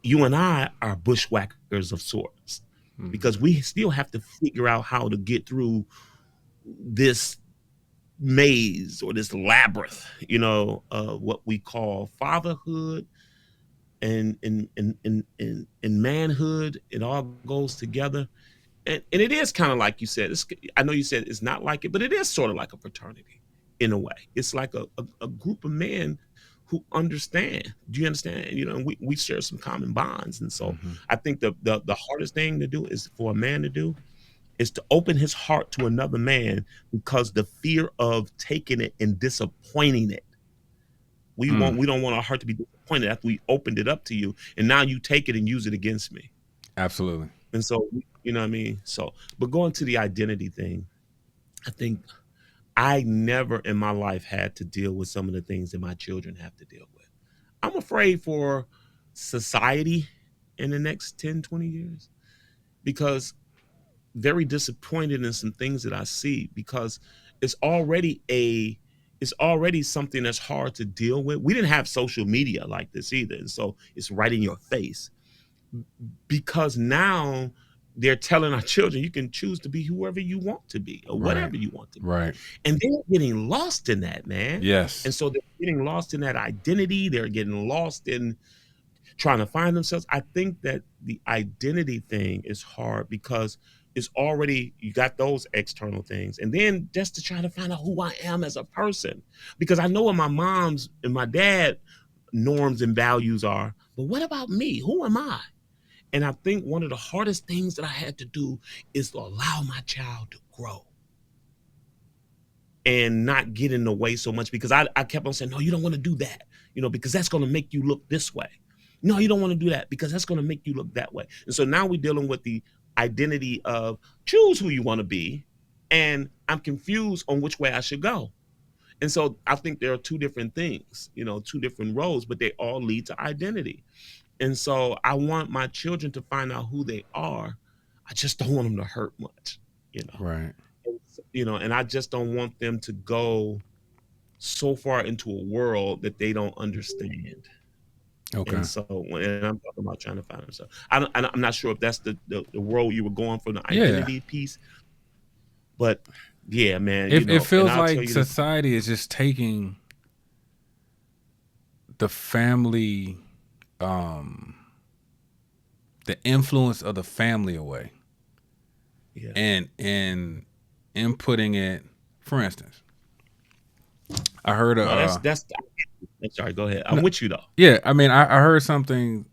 you and I are bushwhackers of sorts Mm-hmm. because we still have to figure out how to get through this maze or this labyrinth, of what we call fatherhood and manhood. It all goes together. And it is kind of like you said. I know you said it's not like it, but it is sort of like a fraternity in a way. It's like a group of men who understand. Do you understand? And we share some common bonds. And so Mm-hmm. I think the hardest thing to do is for a man to do is to open his heart to another man because the fear of taking it and disappointing it. Mm. We don't want our heart to be disappointed after we opened it up to you, and now you take it and use it against me. Absolutely. And so, you know what I mean? So, but going to the identity thing, I think I never in my life had to deal with some of the things that my children have to deal with. I'm afraid for society in the next 10, 20 years because very disappointed in some things that I see because it's already a it's already something that's hard to deal with. We didn't have social media like this either. And so it's right in your face because now they're telling our children you can choose to be whoever you want to be or Right. whatever you want to be. Right. And they're getting lost in that, man. Yes. And so they're getting lost in that identity. They're getting lost in trying to find themselves. I think that the identity thing is hard because it's already you got those external things. And then just to try to find out who I am as a person. Because I know what my mom's and my dad norms and values are, but what about me? Who am I? And I think one of the hardest things that I had to do is to allow my child to grow and not get in the way so much because I kept on saying, no, you don't want to do that, because that's going to make you look this way. No, you don't want to do that because that's going to make you look that way. And so now we're dealing with the identity of choose who you want to be. And I'm confused on which way I should go. And so I think there are two different things, two different roads, but they all lead to identity. And so I want my children to find out who they are. I just don't want them to hurt much, you know. Right. And I just don't want them to go so far into a world that they don't understand. Okay. And so when I'm talking about trying to find themselves, I'm not sure if that's the world you were going for the Yeah. identity piece, but yeah, man, It and feels I'll tell like you this. society is just taking the family, um, the influence of the family away, Yeah. and inputting it. For instance, I heard a No, that's. I'm sorry. Go ahead. I'm no, with you though. yeah. I mean, I heard something.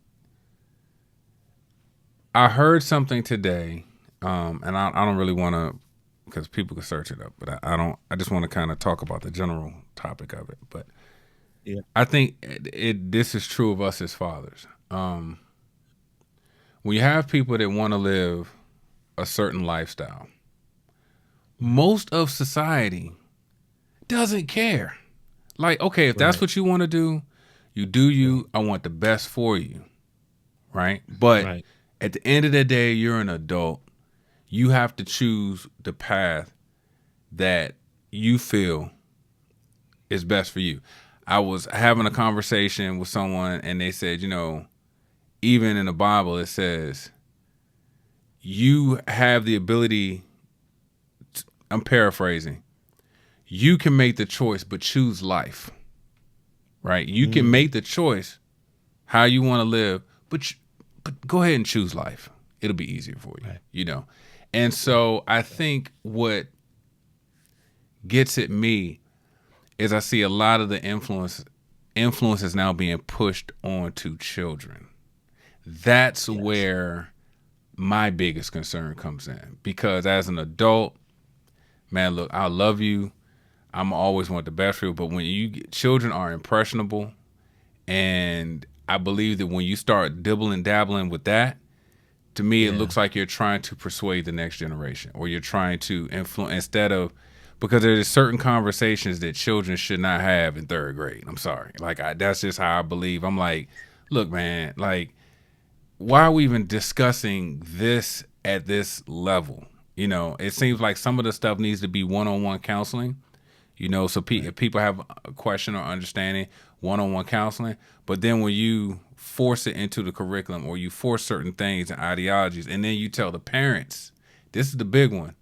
I heard something today, and I don't really want to because people can search it up, but I don't. I just want to kind of talk about the general topic of it. But Yeah. I think this is true of us as fathers. When you have people that want to live a certain lifestyle, most of society doesn't care. Like, okay, if that's Right. what you want to do, you do Right. you. I want the best for you, right? But Right. at the end of the day, you're an adult. You have to choose the path that you feel is best for you. I was having a conversation with someone and they said, even in the Bible, it says you have the ability, I'm paraphrasing, you can make the choice, but choose life, right? You can Mm-hmm. make the choice how you want to live, but go ahead and choose life. It'll be easier for you, Right. you know? And Right. so I think what gets at me is I see a lot of the influence is now being pushed onto children. That's Yes. where my biggest concern comes in because as an adult, man, look, I love you. I'm always want the best for you, but when children are impressionable, and I believe that when you start dibbling dabbling with that, to me it Yeah. looks like you're trying to persuade the next generation or you're trying to influence instead of because there's certain conversations that children should not have in third grade. I'm sorry, like that's just how I believe. I'm like, look, man, like why are we even discussing this at this level? It seems like some of the stuff needs to be one-on-one counseling. So Right. if people have a question or understanding, one-on-one counseling. But then when you force it into the curriculum or you force certain things and ideologies, and then you tell the parents, this is the big one,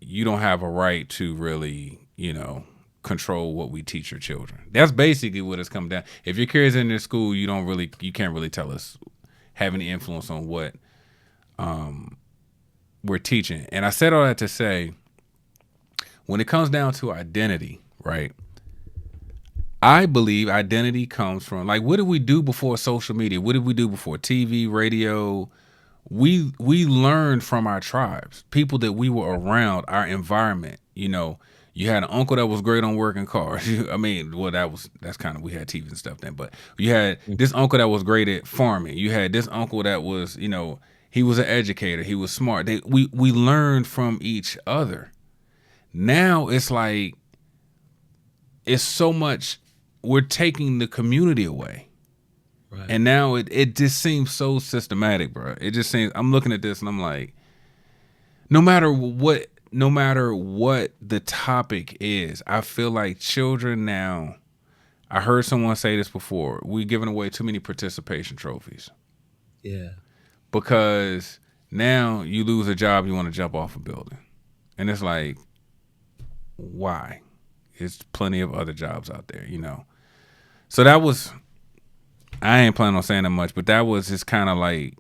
you don't have a right to really, control what we teach your children. That's basically what it's come down. If your kids in their school, you can't really tell us have any influence on what we're teaching. And I said all that to say, when it comes down to identity, right? I believe identity comes from like what did we do before social media? What did we do before TV, radio? We learned from our tribes, people that we were around, our environment. You had an uncle that was great on working cars. I mean, well, that's kind of we had TV and stuff then, but you had Mm. this uncle that was great at farming. You had this uncle that was, he was an educator. He was smart. We learned from each other. Now it's like it's so much we're taking the community away. Right. And now it just seems so systematic, bro. It just seems I'm looking at this and I'm like, no matter what the topic is, I feel like children now. I heard someone say this before. We're giving away too many participation trophies Yeah. because now you lose a job, you want to jump off a building, and it's like, why? There's plenty of other jobs out there. So that was I ain't planning on saying that much, but that was just kind of like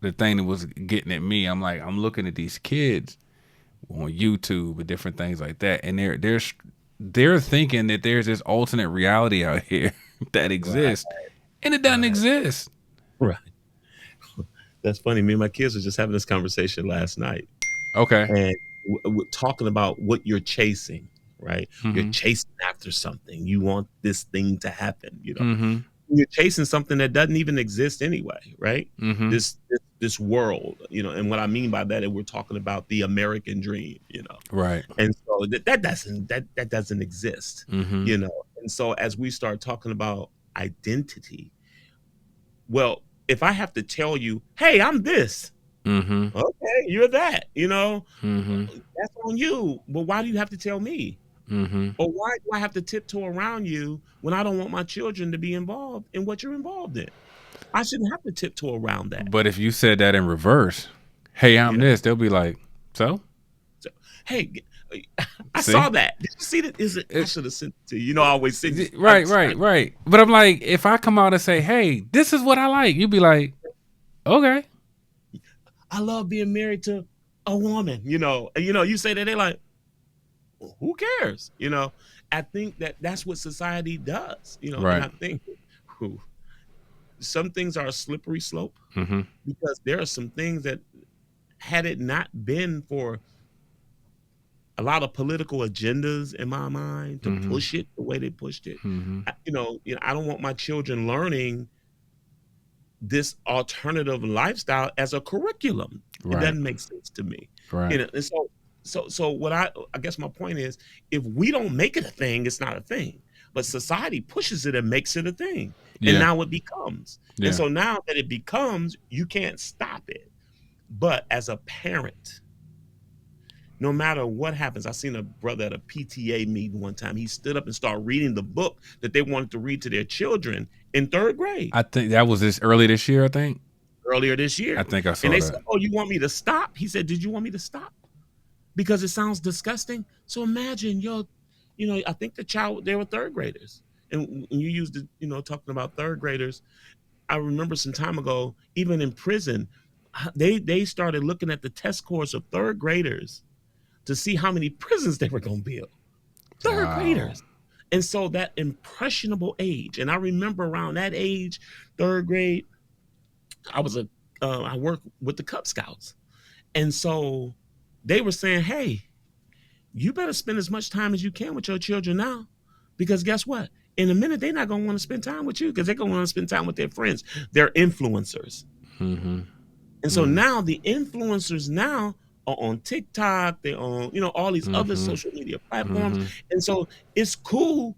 the thing that was getting at me. I'm like, I'm looking at these kids on YouTube and different things like that, and they're thinking that there's this alternate reality out here that Right. exists, and it doesn't Right. exist. Right. That's funny. Me and my kids were just having this conversation last night, Okay. and talking about what you're chasing. Right. You're Mm-hmm. chasing after something. You want this thing to happen. Mm-hmm. You're chasing something that doesn't even exist anyway, right? Mm-hmm. This world, and what I mean by that is we're talking about the American dream, Right. and so that doesn't exist, Mm-hmm. and so as we start talking about identity, well, if I have to tell you, hey, I'm this, Mm-hmm. okay, you're that, Mm-hmm. that's on you, but why do you have to tell me? Mm-hmm. Or why do I have to tiptoe around you when I don't want my children to be involved in what you're involved in? I shouldn't have to tiptoe around that. But if you said that in reverse, hey, I'm Yeah. this, they'll be like, so So, hey, I see, saw that. Did you see that? Is it? I it, should have sent it to you. I always send you. right, right, right. But I'm like, if I come out and say, hey, this is what I like, you'd be like, okay. I love being married to a woman. You say that they're like, well, who cares? I think that's what society does. And Right. I think whew, some things are a slippery slope Mm-hmm. because there are some things that had it not been for a lot of political agendas in my mind to Mm-hmm. push it the way they pushed it. Mm-hmm. I don't want my children learning this alternative lifestyle as a curriculum. It Right. doesn't make sense to me. Right. And so so what I guess my point is, if we don't make it a thing, it's not a thing. But society pushes it and makes it a thing. And Yeah. now it becomes. And Yeah. so now that it becomes, you can't stop it. But as a parent, no matter what happens, I seen a brother at a PTA meeting one time. He stood up and started reading the book that they wanted to read to their children in third grade I think that was this early this year, I think. earlier this I year. think I And saw they that. said, "Oh, you want me to stop?" He said, "Did you want me to stop? Because it sounds disgusting." So imagine I think they were third graders. And when you used the, talking about third graders, I remember some time ago, even in prison, they started looking at the test scores of third graders to see how many prisons they were going to build. Third Wow. graders. And so that impressionable age, and I remember around that age, third grade, I was I worked with the Cub Scouts. And so they were saying, "Hey, you better spend as much time as you can with your children now, because guess what? In a minute, they're not going to want to spend time with you, because they're going to want to spend time with their friends, their influencers." Mm-hmm. And so Mm-hmm. now the influencers now are on TikTok, they're on, all these other Mm-hmm. social media platforms. Mm-hmm. And so it's cool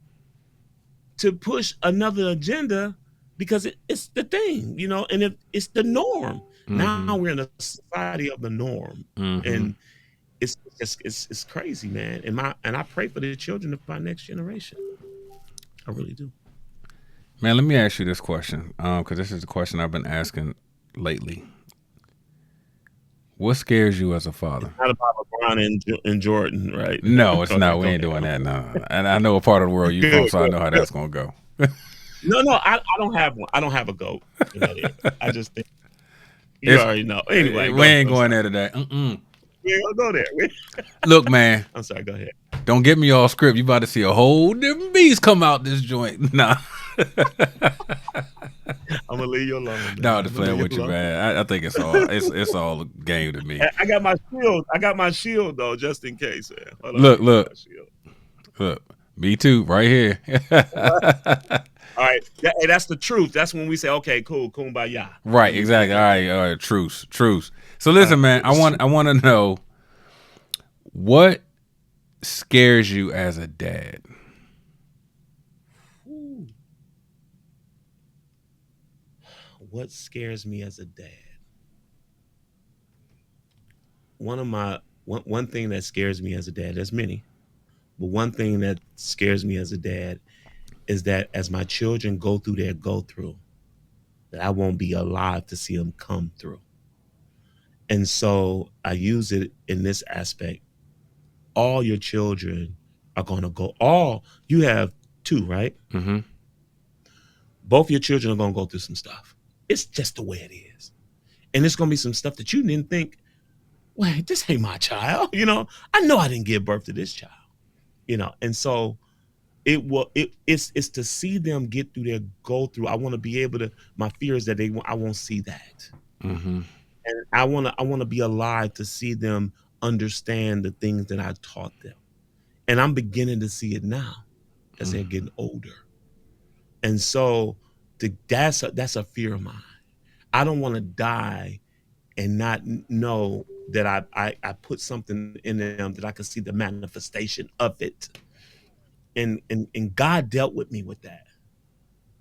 to push another agenda, because it's the thing, and if it's the norm. Now Mm-hmm. we're in a society of the norm. Mm-hmm. And it's crazy, man. And I pray for the children of our next generation. I really do. Man, let me ask you this question, because this is the question I've been asking lately. What scares you as a It's father? not about LeBron and Jordan, right? No, it's Okay, not. We go ain't ahead. doing that. No, and I know what part of the world you from, Good, so I good, know how good. that's gonna go. No, I don't have one. I don't have a goat in that area. I just think you It's already know. Anyway, we go ahead. ain't I'm going sorry. there today. Mm-mm. We ain't gonna go there. Look, man, I'm sorry. Go ahead. don't get me all script. You about to see a whole different beast come out this joint. Nah, I'm gonna leave you alone, no, man. I'm I'm just gonna playing leave you with you, alone. man. I think it's all a game to me. I got my shield. I got my shield though, just in case, man. Hold on, let Look, me get look, my shield. look. Me too, right here. All right. Hey, that's the truth. That's when we say, "Okay, cool, kumbaya." Right, Let me get exactly. All that there. right, all right. Truce, truce. So All listen, right, man. it's true. I want to know what scares you as a dad. Ooh. What scares me as a dad? One thing that scares me as a dad. There's many, but one thing that scares me as a dad is that as my children go through their go through, that I won't be alive to see them come through. And so I use it in this aspect. All your children are going to go. All you have two, right? Mm-hmm. Both your children are going to go through some stuff. It's just the way it is. And it's going to be some stuff that you didn't think, wait, this ain't my child. I know I didn't give birth to this child. And so it's to see them get through their go through. I want to be able to. My fear is that I won't see that, Mm-hmm. and I want to be alive to see them understand the things that I taught them. And I'm beginning to see it now as they're getting older. And so that's a fear of mine. I don't want to die and not know that I put something in them, that I can see the manifestation of it. And God dealt with me with that.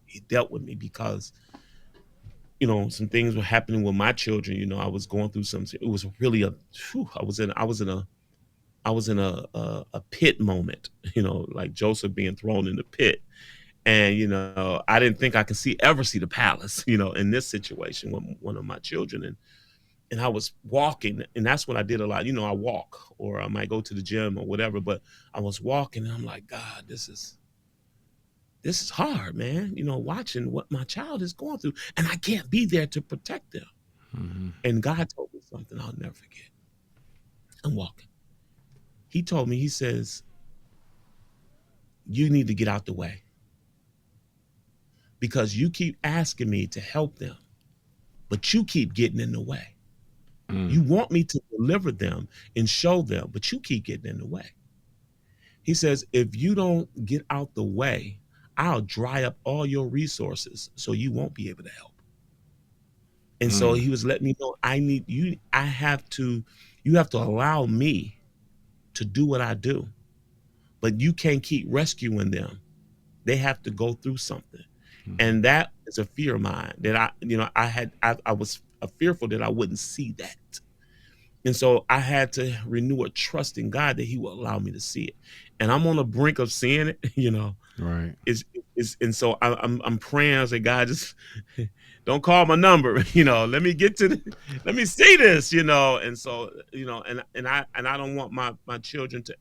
He dealt with me because some things were happening with my children. I was going through some. It was really I was in a pit moment. Like Joseph being thrown in the pit. And I didn't think I could ever see the palace. In this situation with one of my children. And I was walking, and that's what I did a lot. I walk, or I might go to the gym or whatever. But I was walking, and I'm like, God, this is hard, man. Watching what my child is going through, and I can't be there to protect them. Mm-hmm. And God told me something I'll never forget. I'm walking. He told me, he says, you need to get out the way, because you keep asking me to help them, but you keep getting in the way. Mm. You want me to deliver them and show them, but you keep getting in the way. He says, if you don't get out the way, I'll dry up all your resources so you won't be able to help. And so Mm. he was letting me know, I need you. You have to allow me to do what I do, but you can't keep rescuing them. They have to go through something. Mm-hmm. And that is a fear of mine that I was fearful that I wouldn't see that. And so I had to renew a trust in God that He will allow me to see it. And I'm on the brink of seeing it, Right. and so I'm praying. I say, God, just don't call my number, let me get to let me see this, and so, and I don't want my children to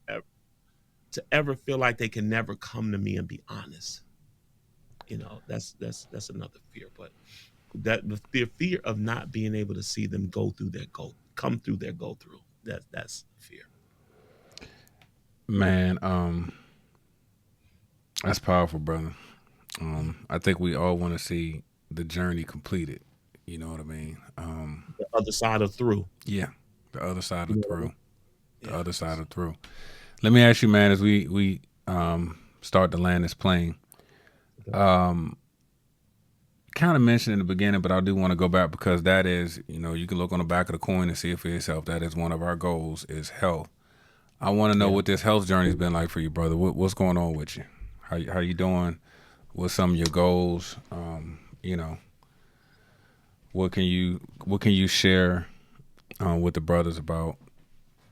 ever feel like they can never come to me and be honest. That's another fear, but that the fear of not being able to see them come through their go through. That's fear. Man, that's powerful, brother. I think we all want to see the journey completed. You know what I mean? The other side of through. Yeah, the other side You of know what I mean? through. The Yeah. other side of through. Let me ask you, man, as we start to land this plane. Okay. Um, Kind of mentioned in the beginning, but I do want to go back because that is, you can look on the back of the coin and see it for yourself. That is one of our goals is health. I want to know Yeah. what this health journey's been like for you, brother. What's going on with you? How you doing? What's some of your goals? What can you share with the brothers about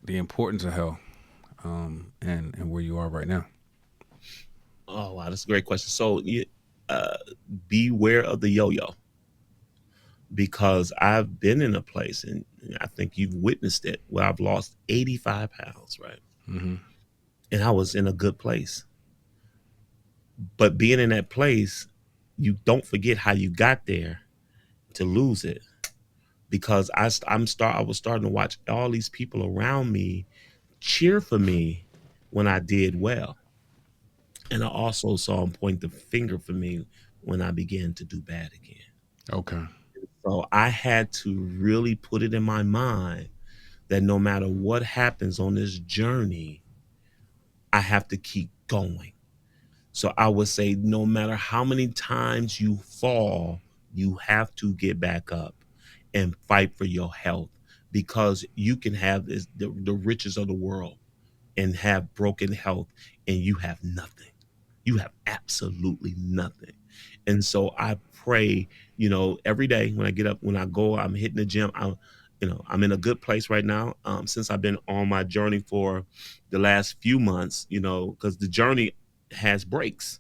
the importance of health and where you are right now? Oh wow, that's a great question. So uh, beware of the yo-yo, because I've been in a place, and I think you've witnessed it, where I've lost 85 pounds, right? Mm-hmm. And I was in a good place. But being in that place, you don't forget how you got there to lose it, because I was starting to watch all these people around me cheer for me when I did well, and I also saw them point the finger for me when I began to do bad again. Okay. So I had to really put it in my mind that no matter what happens on this journey, I have to keep going. So I would say no matter how many times you fall, you have to get back up and fight for your health, because you can have the riches of the world and have broken health, and you have nothing. You have absolutely nothing. And so I pray, every day when I get up, when I go, I'm hitting the gym. I'm in a good place right now. Since I've been on my journey for the last few months, because the journey has breaks.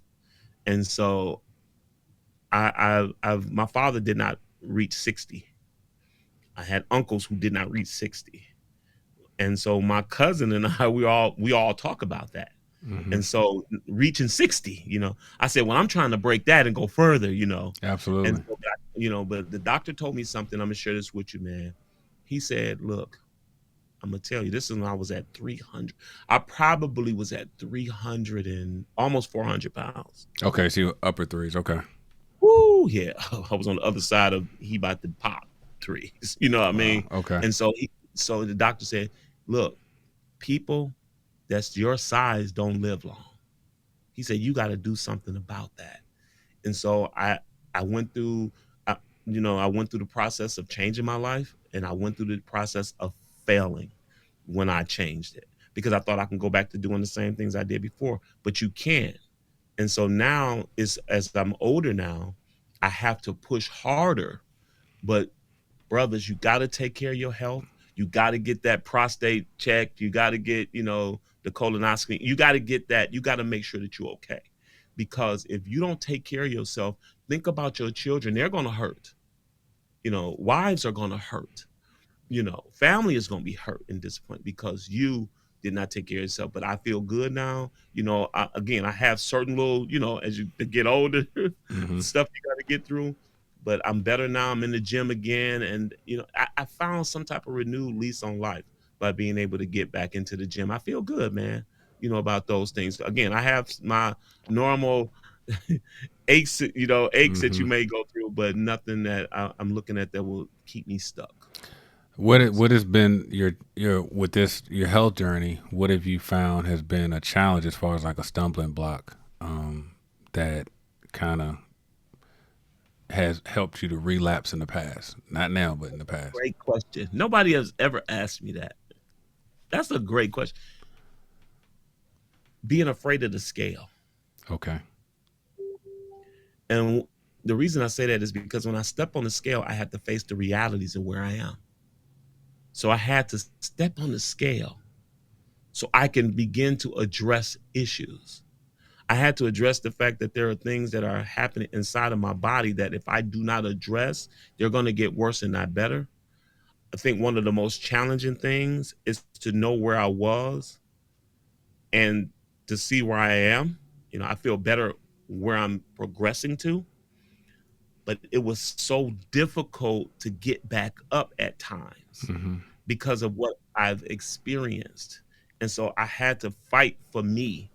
And so my father did not reach 60. I had uncles who did not reach 60. And so my cousin and I, we all talk about that. Mm-hmm. And so reaching 60, I said, well, I'm trying to break that and go further, And Absolutely. so, but the doctor told me something. I'm gonna share this with you, man. He said, look, I'm gonna tell you, this is when I was at 300. I probably was at 300 and almost 400 pounds. Okay, so you upper threes. Okay. Woo, yeah. I was on the other side of he about to pop threes. You know what I Wow. mean? Okay. And so the doctor said, look, people that's your size don't live long. He said, you got to do something about that. And so I went through I, I went through the process of changing my life, and I went through the process of failing when I changed it, because I thought I can go back to doing the same things I did before, but you can't. And so now, is as I'm older now, I have to push harder. But brothers, you got to take care of your health. You got to get that prostate checked. You got to get, the colonoscopy. You got to get that. You got to make sure that you're okay. Because if you don't take care of yourself, think about your children. They're going to hurt. Wives are going to hurt. Family is going to be hurt and disappointed because you did not take care of yourself. But I feel good now. Again, I have certain little, as you get older, Mm-hmm. stuff you got to get through. But I'm better now. I'm in the gym again. And, I found some type of renewed lease on life by being able to get back into the gym. I feel good, man, about those things. Again, I have my normal aches that you Mm-hmm. may go through, but nothing that I'm looking at that will keep me stuck. What has been your with this your health journey? What have you found has been a challenge as far as like a stumbling block that kind of has helped you to relapse in the past? Not now, but in the past. Great question. Nobody has ever asked me that. That's a great question. being afraid of the scale. Okay. And the reason I say that is because when I step on the scale, I have to face the realities of where I am. So I had to step on the scale so I can begin to address issues. I had to address the fact that there are things that are happening inside of my body that if I do not address, they're going to get worse and not better. I think one of the most challenging things is to know where I was and to see where I am. I feel better where I'm progressing to, but it was so difficult to get back up at times Hmm. because of what I've experienced. And so I had to fight for me.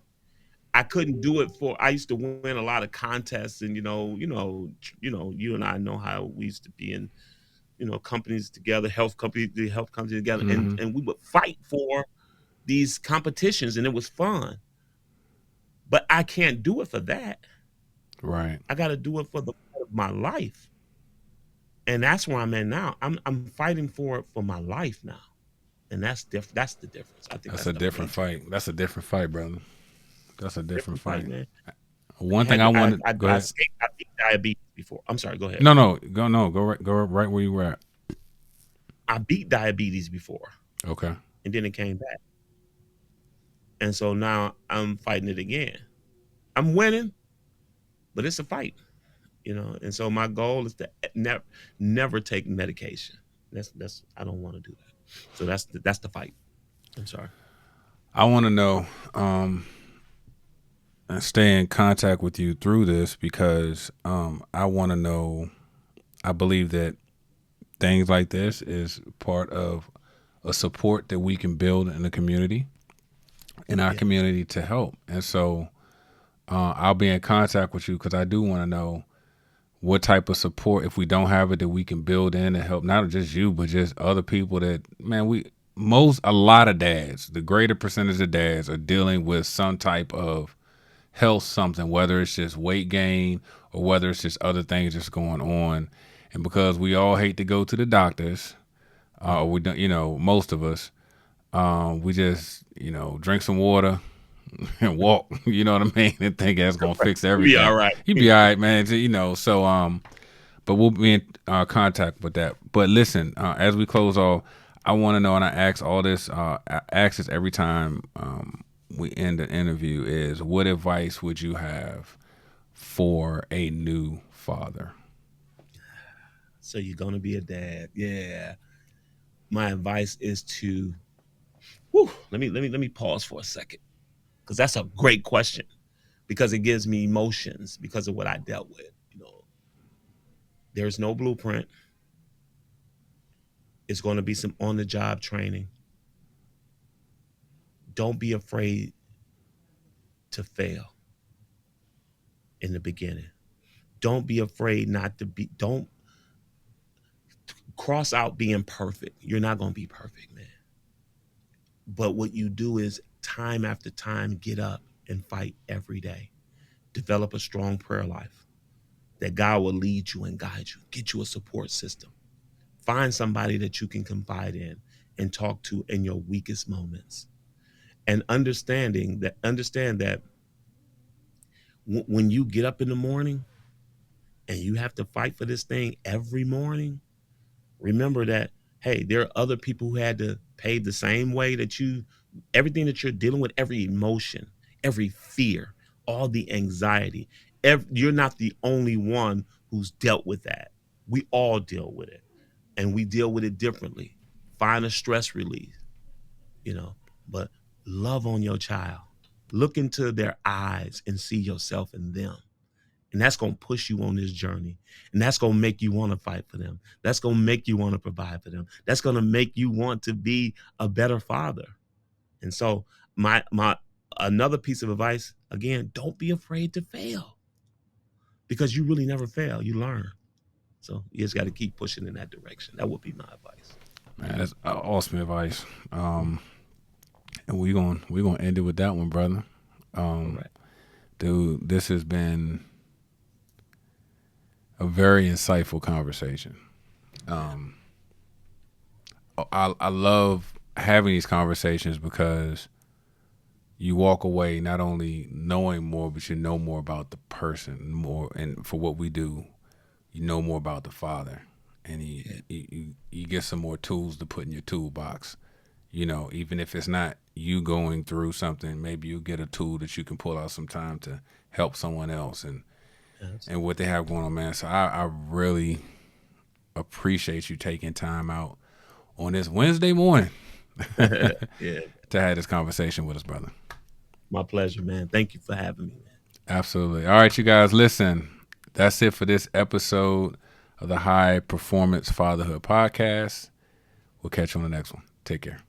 I couldn't do it for I used to win a lot of contests and you and I know how we used to be in companies together, health companies together, and Hmm. and we would fight for these competitions and it was fun. But I can't do it for that. Right. I got to do it for the fight of my life. And that's where I'm at now. I'm fighting for it for my life now. And that's the difference. I think That's that's a the different major fight. difference. That's a different fight, brother. That's a different Different fight, fight. man. One thing Had I to, wanted. Go I ahead. escaped. I beat diabetes before. I'm sorry. Go ahead. No, no, go no, go right, go right where you were at. I beat diabetes before, Okay. and then it came back, and so now I'm fighting it again. I'm winning, but it's a fight. And so my goal is to never take medication. That's I don't want to do that. So that's the fight. I'm sorry. I want to know, and stay in contact with you through this because I want to know. I believe that things like this is part of a support that we can build in the community, in our Yeah. community to help. And so I'll be in contact with you because I do want to know what type of support, if we don't have it, that we can build in and help not just you, but just other people that, man, a lot of dads, the greater percentage of dads are dealing with some type of health something, whether it's just weight gain or whether it's just other things that's going on. And because we all hate to go to the doctors, we don't, most of us, we just, drink some water and walk, you know what I mean, and think that's gonna fix You'll be everything. all right. You be all right, man. So but we'll be in contact with that. But listen, as we close off, I want to know, and I ask all this, I ask this every time we end the interview: is what advice would you have for a new father? So you're gonna be a dad. Yeah. My advice is to let me pause for a second. Because that's a great question. Because it gives me emotions because of what I dealt with. There's no blueprint. It's going to be some on the job training. Don't be afraid to fail in the beginning. Don't be afraid not to be, don't cross out being perfect. You're not going to be perfect, man. But what you do is time after time, get up and fight every day. Develop a strong prayer life that God will lead you and guide you, get you a support system. Find somebody that you can confide in and talk to in your weakest moments. And understand that when you get up in the morning and you have to fight for this thing every morning, remember that, hey, there are other people who had to pave the same way that everything that you're dealing with, every emotion, every fear, all the anxiety, you're not the only one who's dealt with that. We all deal with it, and we deal with it differently. Find a stress relief, you know, but love on your child. Look into their eyes and see yourself in them. And that's going to push you on this journey. And that's going to make you want to fight for them. That's going to make you want to provide for them. That's going to make you want to be a better father. And so my another piece of advice, again, don't be afraid to fail because you really never fail. You learn. So you just got to keep pushing in that direction. That would be my advice. Man, that's awesome advice. And we gonna end it with that one, brother. All Um, right. dude, this has been a very insightful conversation. Um, I love having these conversations because you walk away not only knowing more, but you know more about the person more. And for what we do, you know more about the Father, and you get some more tools to put in your toolbox. Even if it's not you going through something, maybe you get a tool that you can pull out some time to help someone else and what they have going on, man. So I really appreciate you taking time out on this Wednesday morning Yeah, to have this conversation with us, brother. my pleasure, man. Thank you for having me, man. Absolutely. All right, you guys, listen. That's it for this episode of the High Performance Fatherhood Podcast. We'll catch you on the next one. Take care.